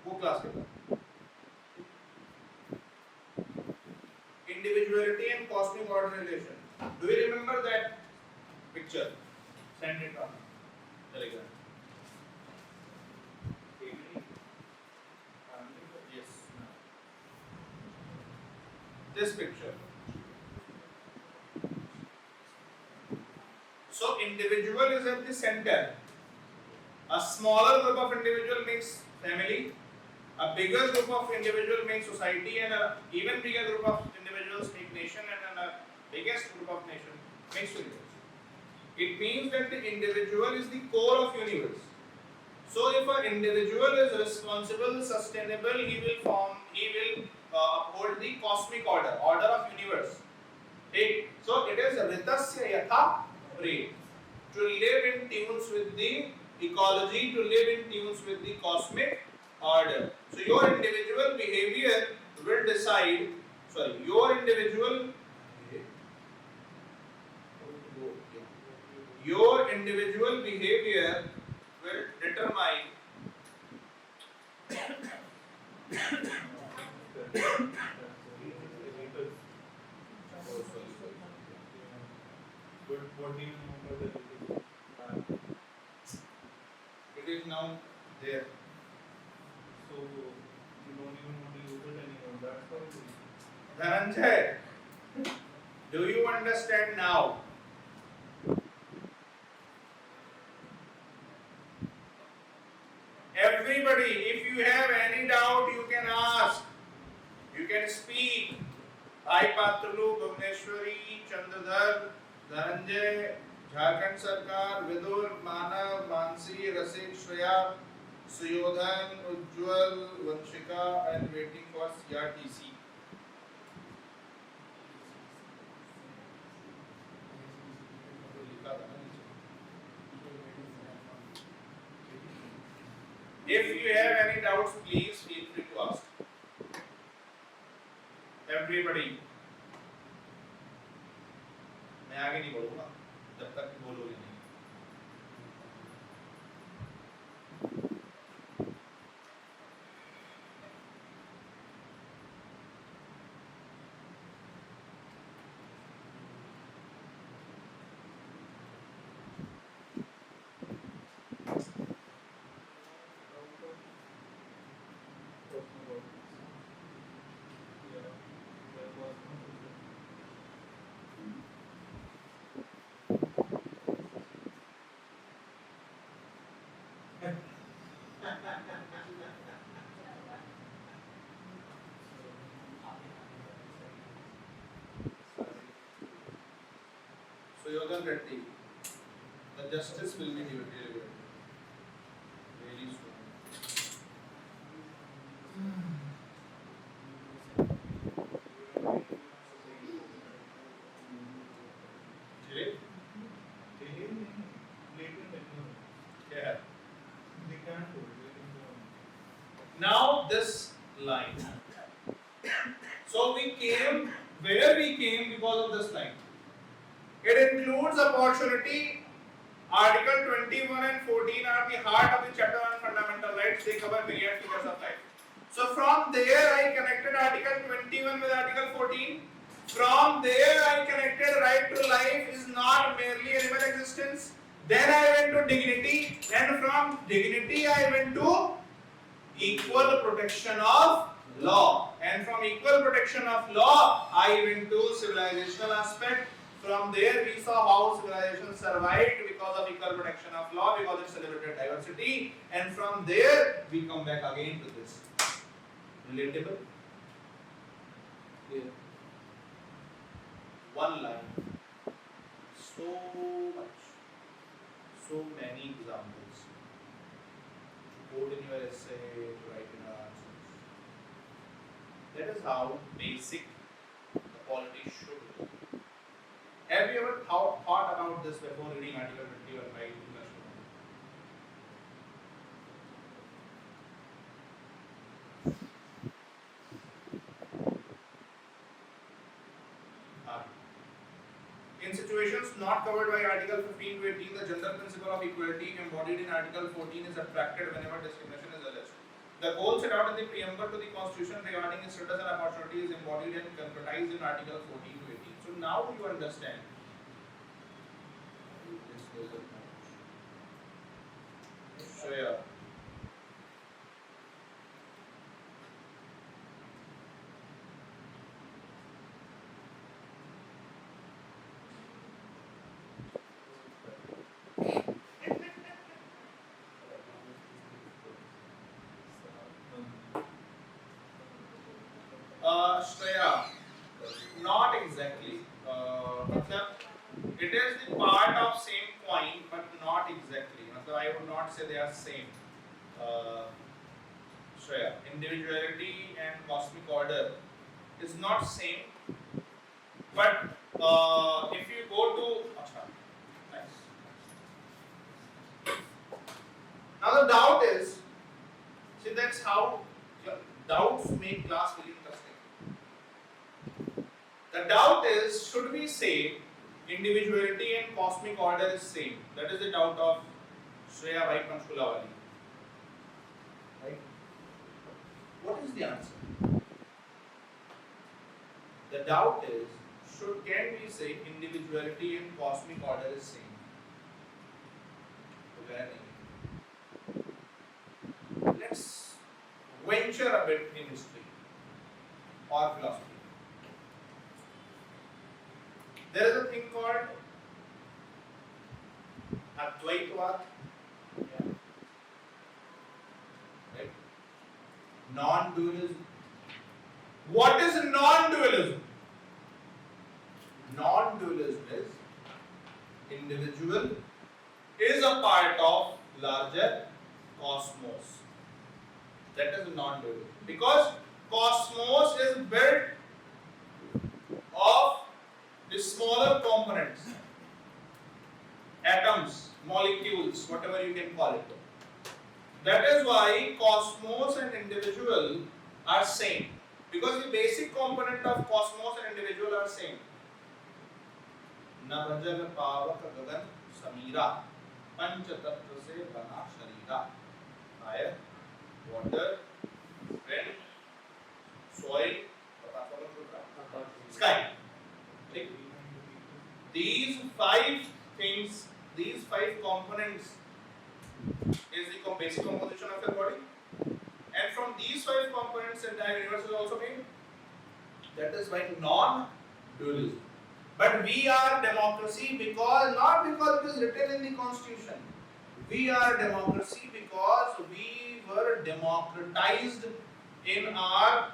वो class के individuality and cosmic order relation. Do you remember that picture? Send it on Telegram. Yes. This picture. So individual is at the center. A smaller group of individual makes family. A bigger group of individual makes society, and a even bigger group of individuals make nation, and a biggest group of nation makes universe. It means that the individual is the core of universe. So if an individual is responsible, sustainable, he will uphold the cosmic order of universe. Okay? So it is ritasya yatha pre, to live in tunes with the ecology, to live in tunes with the cosmic order. So your individual behavior will decide, your individual behavior will determine What do you know about the it is now there. So you don't even want to use it anymore. That's how it is. Dhananjay, do you understand now? Everybody, if you have any doubt, you can ask. You can speak. Bhai Patralu, Bhuvneshwari, Chandradhar, Dhananjay, Jharkhand Sarkar, Vidur, Manav, Mansi, Rasik, Shreya, Suyodhan, Ujjwal, Vanshika, and waiting for CRTC. If you have any doubts, please feel free to ask. मैं आगे नहीं बढ़ूंगा जब तक बोलोगे नहीं. So Yogan Reddy, the justice will be delivered very soon. Jay? Yeah. Now this line. So we came where we came because of this line. It includes opportunity. Article 21 and 14 are the heart of the chapter on fundamental rights. They cover myriad figures of life. So from there I connected Article 21 with Article 14. From there I connected right to life is not merely animal existence. Then I went to dignity, and from dignity I went to equal protection of law, and from equal protection of law I went to civilizational aspect. From there we saw how civilization survived because of equal protection of law, because it celebrated diversity, and from there we come back again to this. Relatable? Yeah. One line. So much. So many examples. To quote in your essay, to write in your answers. That is how basic the polity should be. Have you ever thought about this before reading Article 21 by International Law? In situations not covered by Article 15 to 18, the general principle of equality embodied in Article 14 is attracted whenever discrimination is alleged. The goal set out in the preamble to the Constitution regarding its status and opportunity is embodied and concretized in Article 14 to 18. So now you understand. So yeah. Shreya, not exactly. It is the part of same coin, but not exactly. I would not say they are same. Shreya, individuality and cosmic order is not same, but if you go to, nice. Now the doubt is, see that's how doubts make class very interesting. The doubt is, should we say individuality and cosmic order is same? That is the doubt of Shreya by Panchkulavali. Right? What is the answer? The doubt is, can we say individuality and cosmic order is same? Let's venture a bit in history or philosophy. There is a thing called Advaitavad. Right? Non-dualism. What is non-dualism? Non-dualism is individual is a part of larger cosmos. That is non-dualism. Because cosmos is built of the smaller components, atoms, molecules, whatever you can call it. That is why cosmos and individual are same. Because the basic component of cosmos and individual are same. नभजल पावक गगन समीरा, पंच तत्व से बना शरीरा। Fire, water, wind, soil, sky. ठीक? These five things, these five components is the basic composition of your body, and from these five components the entire universe is also made. That is why non-dualism. But we are democracy because not because it is written in the constitution. We are democracy because we were democratized in our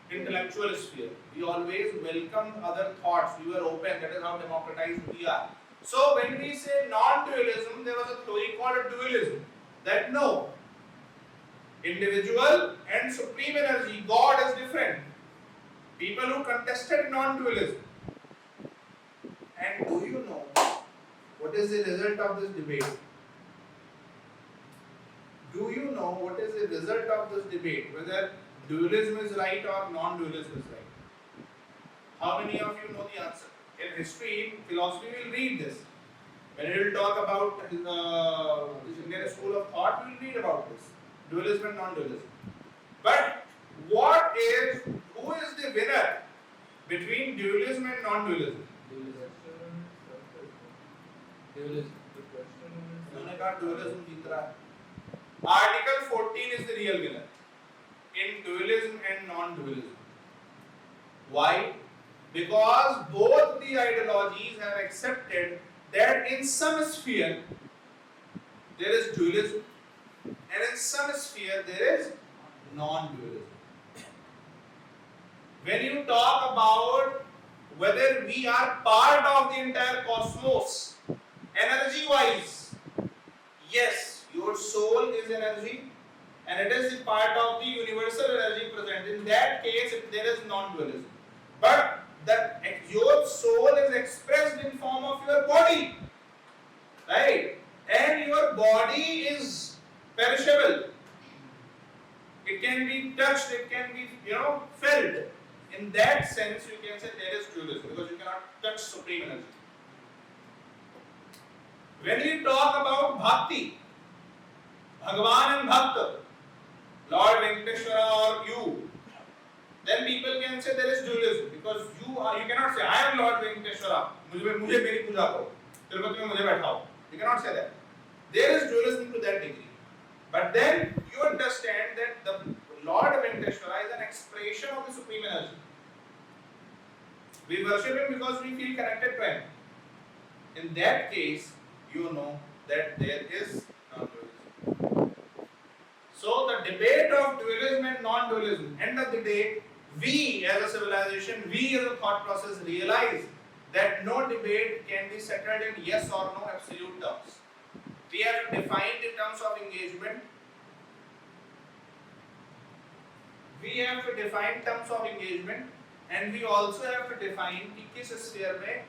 intellectual sphere. We always welcomed other thoughts. We were open. That is how democratized we are. So when we say non-dualism, there was a theory called dualism. That no, individual and supreme energy, God is different. People who contested non-dualism. And do you know what is the result of this debate? Do you know what is the result of this debate? Whether dualism is right or non-dualism is right? How many of you know the answer? In history, philosophy, will read this. When we will talk about the Indian school of thought, we will read about this. Dualism and non-dualism. But who is the winner between dualism and non-dualism? Dualism. उन्होंने कहा dualism जीत रहा है. Article 14 is the real winner in dualism and non-dualism. Why? Because both the ideologies have accepted that in some sphere there is dualism and in some sphere there is non-dualism. When you talk about whether we are part of the entire cosmos, energy-wise, yes, your soul is energy and it is a part of the universal energy present. In that case, there is non-dualism. But that your soul is expressed in form of your body, right? And your body is perishable. It can be touched, it can be, felt. In that sense, you can say there is dualism because you cannot touch supreme energy. When we talk about bhakti, Bhagavan and Bhakta, Lord Venkateshwara or you, then people can say there is dualism because you cannot say I am Lord Venkateshwara, मुझे मेरी पूजा करो, तिरुपति में मुझे बैठाओ. You cannot say that. There is dualism to that degree. But then you understand that the Lord Venkateshwara is an expression of the supreme energy. We worship him because we feel connected to him. In that case, you know that there is non-dualism. So the debate of dualism and non-dualism, end of the day, we as a civilization, we as a thought process realize that no debate can be settled in yes or no absolute terms. We have to define the terms of engagement. We have to define terms of engagement, and we also have to define कि किस sphere में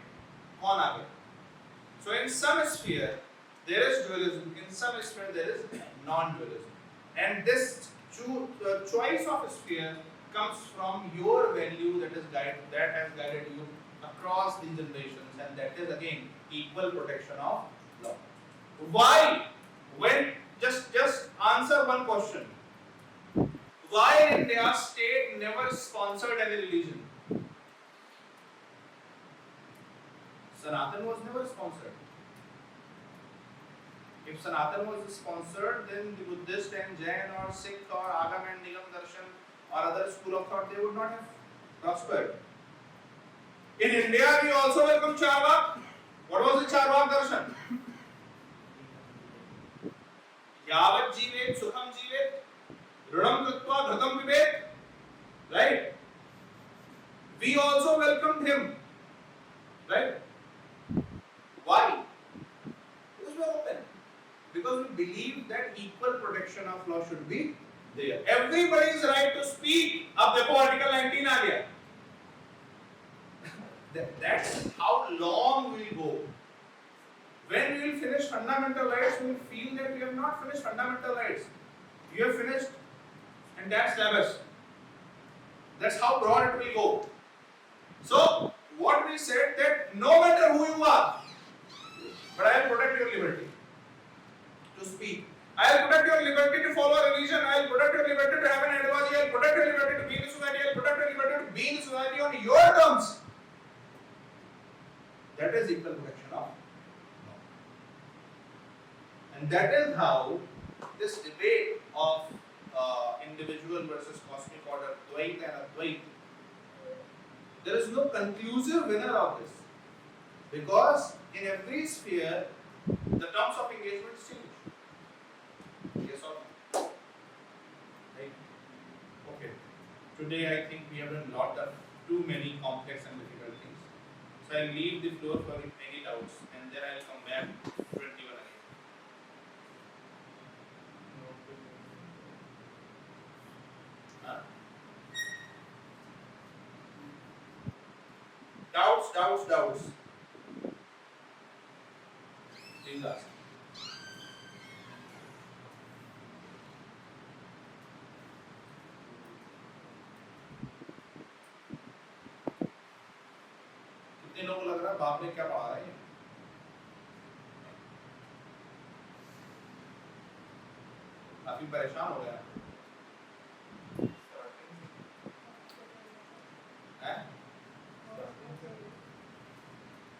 कौन आ गया. So in some sphere there is dualism, in some sphere there is non-dualism, and this choice of sphere comes from your value that has guided you across the generations, and that is again equal protection of law. Why? When just answer one question. Why India state never sponsored any religion? Sanatan was never sponsored. If Sanatan was sponsored, then the Buddhist and Jain or Sikh or Agam and Nigam Darshan or other school of thought, they would not have prospered. In India, we also welcome Charvak. What was the Charvak Darshan? Yavat Jivet, Sukham Jivet, Rudam Tattva, Dhakam Vivek. Right? We also welcomed him. Right? Why? Because we are open. Because we believe that equal protection of law should be there. Everybody's right to speak. Ab dekho Article 19 aa gaya. That's how long we will go. When we will finish fundamental rights, we will feel that we have not finished fundamental rights. You have finished, and that's the best. That's how broad it will go. So, what we said that no matter who you are, but I will protect your liberty to speak. I will protect your liberty to follow a religion. I will protect your liberty to have an ideology. I will protect your liberty to be in the society. I will protect your liberty to be in the society on your terms. That is equal protection of law. And that is how this debate of individual versus cosmic order, Dvait and Advait, there is no conclusive winner of this. Because in every sphere, the terms of engagement change. Yes or no? Right? Okay. Today I think we have done lot of too many complex and difficult things. So I'll leave the floor for any doubts and then I'll come back 21 again. Huh? Doubts. Please ask. कितने लोगों को लग रहा है बाप ने क्या पढ़ा रहा है? काफी परेशान हो गया है?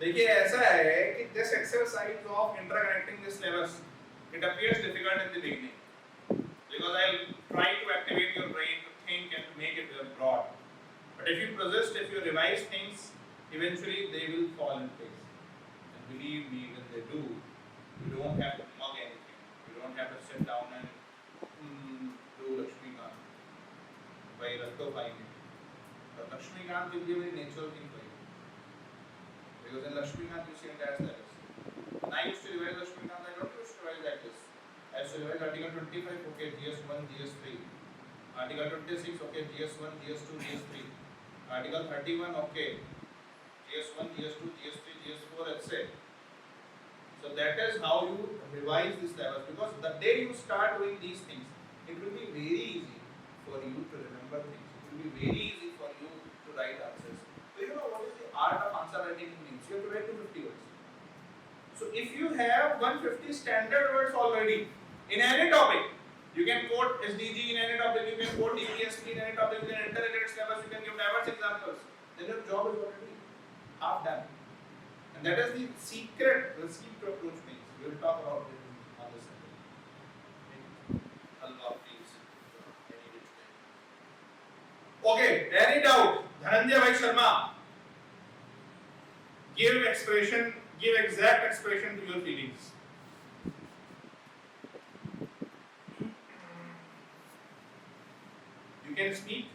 देखिए ऐसा है कि this exercise of interconnecting these levels, it appears difficult in the beginning because I'll try to activate your brain to think and to make it broad. But if you persist, if you revise things, eventually they will fall in place. And believe me, when they do, you don't have to mug anything. You don't have to sit down and do Lakshmikant by Ratto finding. But Lakshmikant will be a very natural thing for you. Because in Lakshmikant you see entire status. When I used to revise Lakshmikant, I don't used to revise like this. I used to revise Article 25, okay, GS1, GS3. Article 26, okay, GS1, GS2, GS3. Article 31, okay, GS1, GS2, GS3, GS4, etc. So that is how you revise these levels. Because the day you start doing these things, it will be very easy for you to remember things. It will be very easy for you to write answers. So you know what is the art of answer writing means? You have to write 250 words. So if you have 150 standard words already in any topic, you can quote SDG in any topic, you can quote DPSP in any topic, you can enter its levels, you can give diverse examples. Then your job is already half done. And that is the secret recipe to approach things. We will talk about it on this Sunday. Allah please. Okay, any doubt? Dhananjay Bhai Sharma, give exact expression to your feelings. You can speak.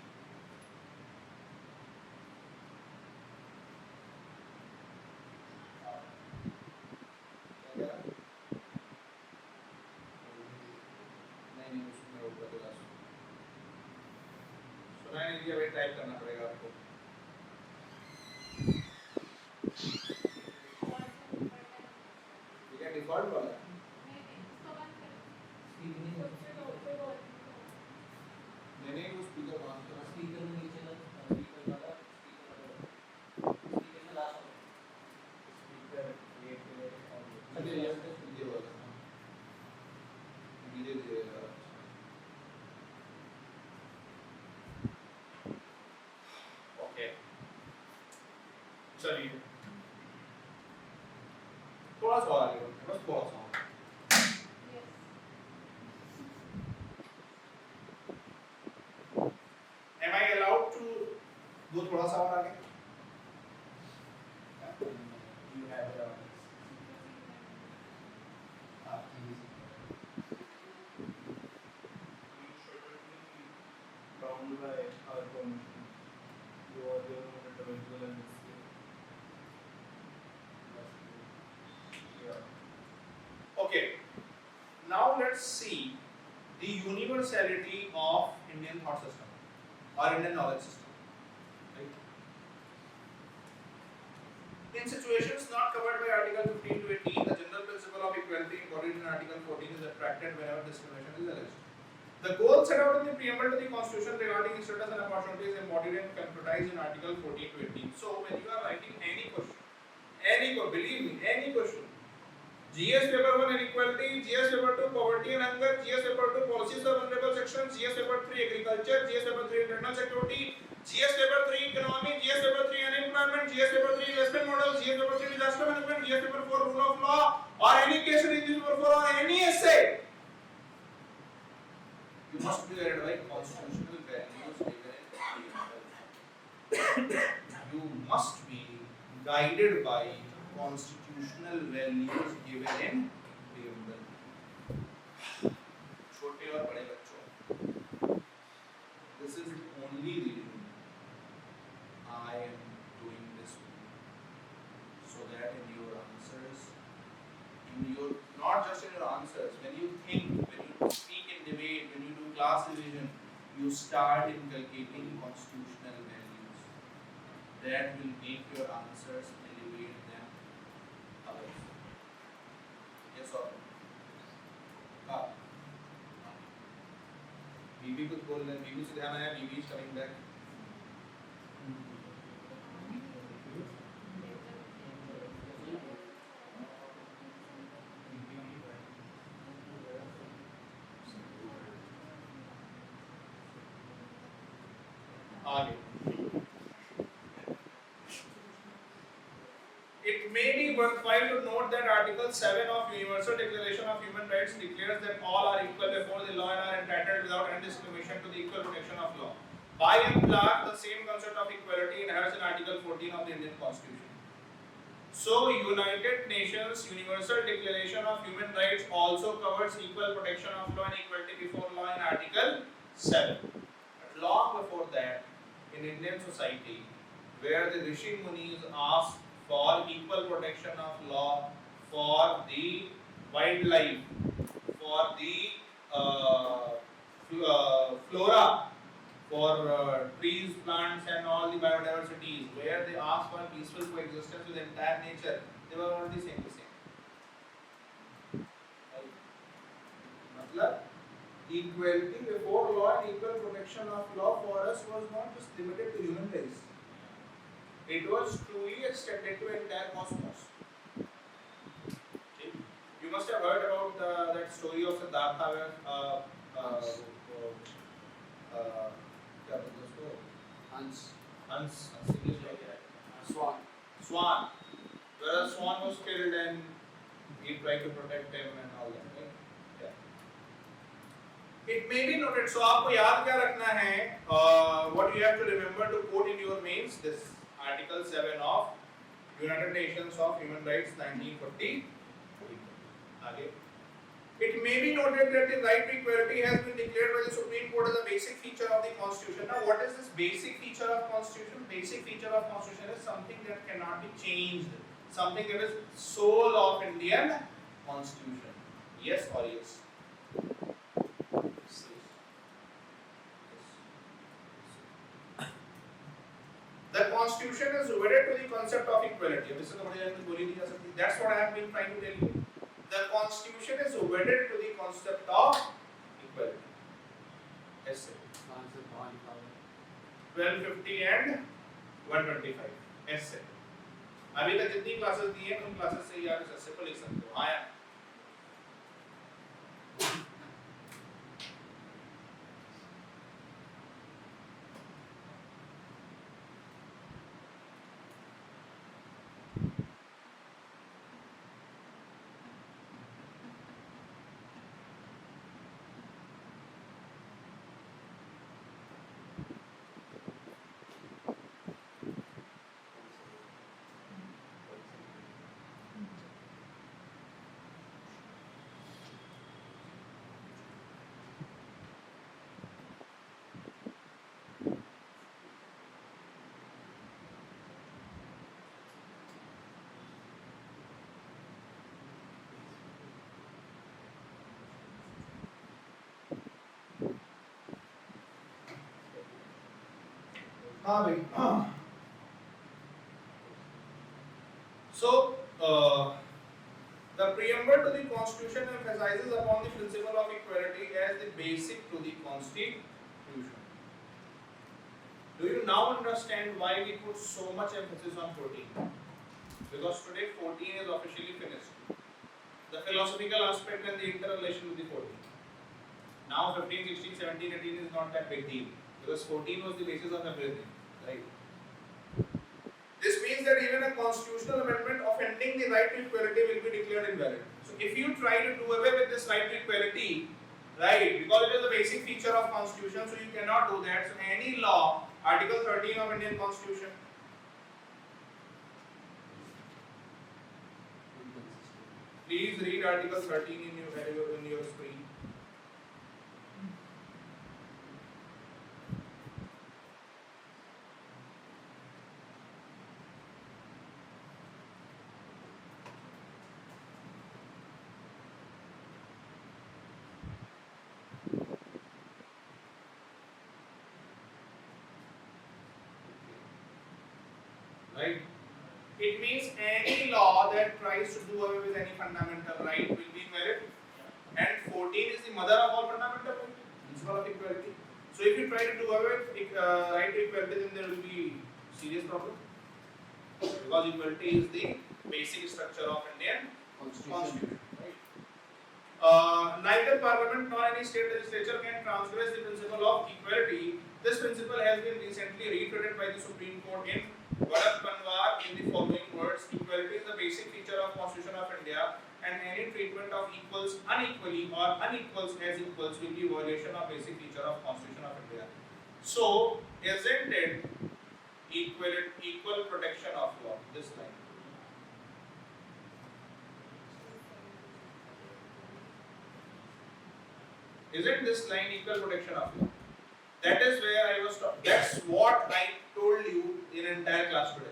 सुनाई नहीं दिया भाई, type करना पड़ेगा आपको. ठीक है, default वाला है. नहीं वो स्पीकर ऑन करो. स्पीकर में नीचे लग, स्पीकर वाला, स्पीकर में लास्ट स्पीकर ये वाला धीरे-धीरे. ओके, चलिए थोड़ा सा और आगे बढ़ते हैं, बस थोड़ा सा. Am I allowed to go थोड़ा सा और आगे? You have it on. bound by our permission. You are your own individual and it's yeah. Okay. Now let's see the universality of Indian thought system or Indian knowledge system. Right? In situations not covered by Article 15 to 18, the general principle of equality embodied in Article 14 is attracted whenever discrimination is alleged. The goals set out in the preamble to the Constitution regarding status and opportunities embodied and concretized in Article 14 to 18. So when you are writing any question, believe me, any question, GS paper 1 inequality, GS paper 2 poverty and hunger, GS paper 2 policies of vulnerable sections, GS paper 3 agriculture, GS paper 3 internal security, GS paper 3 economy, GS paper 3 unemployment, GS paper 3 investment model, GS paper 3 disaster management, GS paper 4 rule of law, or any question in this paper 4 or any essay, you must be guided by constitutional values given in preamble. You must be guided by constitutional values given in preamble. छोटे और बड़े बच्चों, this is the only reason I am doing this so that in your answers, not just in your answers, when you think, when you speak in debate, when you do class revision, you start inculcating constitutional values that will make your answers elevate them others. Yes or no? हाँ. बीबी कुछ बोल रहे हैं, बीबी से ध्यान आया, बीबी is coming back. आगे. It may be worthwhile to note that Article 7 of Universal Declaration of Human Rights declares that all are equal before the law and are entitled without any discrimination to the equal protection of law. By and large, the same concept of equality inheres in Article 14 of the Indian Constitution. So, United Nations Universal Declaration of Human Rights also covers equal protection of law and equality before law in Article 7. But long before that, in Indian society, where the Rishi Munis asked for equal protection of law for the wildlife, for the flora, for trees, plants and all the biodiversities, where they asked for peaceful coexistence with entire nature, they were already saying the same. Matlab, equality before law and equal protection of law for us was not just limited to human race. It was truly extended to entire cosmos. You must have heard about that story of Siddhartha where क्या बोलते हैं उसको? Hans English में क्या है? Swan. Where a swan was killed and he tried to protect him and all that, right? Yeah. It may be noted. So आपको याद क्या रखना है? What you have to remember to quote in your mains this Article 7 of United Nations of Human Rights 1940. आगे. It may be noted that the right to equality has been declared by the Supreme Court as a basic feature of the Constitution. Now, what is this basic feature of Constitution? Basic feature of Constitution is something that cannot be changed, something that is soul of Indian Constitution. Yes or yes? The Constitution is wedded to the concept of equality. That's what I have been trying to tell you. The Constitution is wedded to the concept of equality. Yes, sir. 1250 and 125. Yes, sir. अभी तक जितनी classes दी हैं उन classes से ही आप इस ऐसे को लिख सकते हो. आया. हाँ भाई. So, the preamble to the Constitution emphasizes upon the principle of equality as the basic to the Constitution. Do you now understand why we put so much emphasis on 14? Because today 14 is officially finished. The philosophical aspect and the interrelation with the 14. Now 15, 16, 17, 18 is not that big deal because 14 was the basis of everything, right? This means that even a constitutional amendment offending the right to equality will be declared invalid. So if you try to do away with this right to equality, right, because it is a basic feature of constitution, so you cannot do that. So any law, Article 13 of Indian Constitution, please read Article 13 in your screen. Right? It means any law that tries to do away with any fundamental right will be invalid. And 14 is the mother of all fundamental rights, principle of equality. So if you try to do away with right to equality, then there will be serious problem. Because equality is the basic structure of Indian Constitution. Right? Neither Parliament nor any state legislature can transgress the principle of equality. This principle has been recently reiterated by the Supreme Court in Vadat Panwar in the following words: equality is the basic feature of Constitution of India, and any treatment of equals unequally or unequals as equals will be violation of basic feature of Constitution of India. So, isn't it equal protection of law? This line. Isn't this line equal protection of law? That is where I was talking. That's what I told you in entire class today.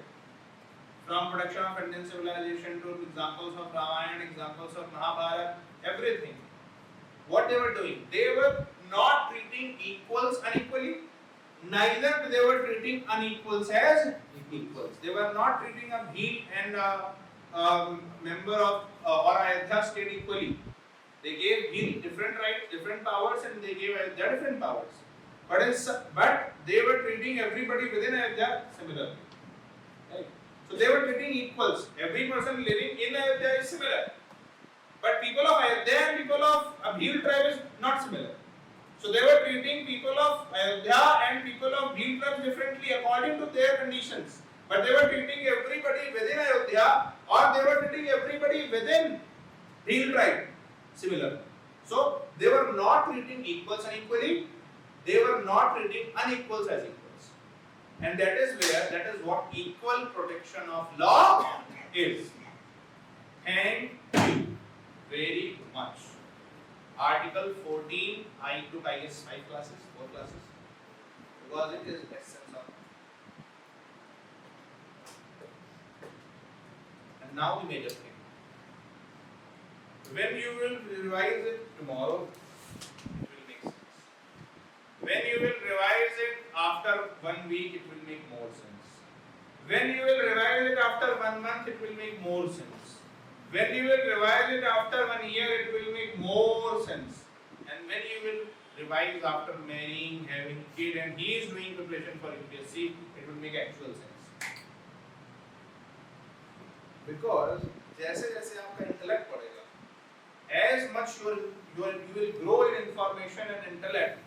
From protection of Indian civilization to examples of Ramayana, examples of Mahabharata, everything. What they were doing, they were not treating equals unequally, neither they were treating unequals as equals. They were not treating a Bhil and a member of or Ayodhya state equally. They gave Bhil different rights, different powers, and they gave Ayodhya different powers. But they were treating everybody within Ayodhya similarly. Right? So they were treating equals. Every person living in Ayodhya is similar. But people of Ayodhya and people of Bhil tribe is not similar. So they were treating people of Ayodhya and people of Bhil tribes differently according to their conditions. But they were treating everybody within Ayodhya or they were treating everybody within Bhil tribe similar. So they were not treating equals unequally. They were not treating unequals as equals. And that is what equal protection of law is. Thank you very much. Article 14, I took IS 5 classes, 4 classes, because it is essence of. And now the major thing. When you will revise it tomorrow, it will make sense. When you will revise it after 1 week, it will make more sense. When you will revise it after 1 month, it will make more sense. When you will revise it after 1 year, it will make more sense. And when you will revise after marrying, having kid, and he is doing preparation for UPSC, it will make actual sense. Because जैसे जैसे आपका intellect बढ़ेगा, as much you will grow in information and intellect,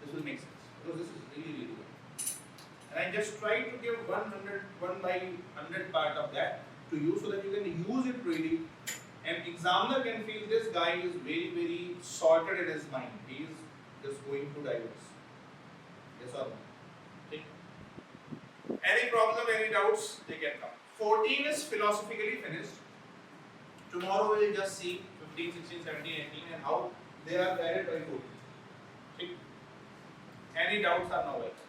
this will make sense. Because this is really, really good. And I just try to give 1 by 100 part of that to you so that you can use it really. And examiner can feel this guy is very, very sorted in his mind. He is just going to diverse. Yes or no? Okay. Any problem, any doubts, they can come. 14 is philosophically finished. Tomorrow we will just see 15, 16, 17, 18 and how they are guided by 14. Okay. Any doubts are now welcome.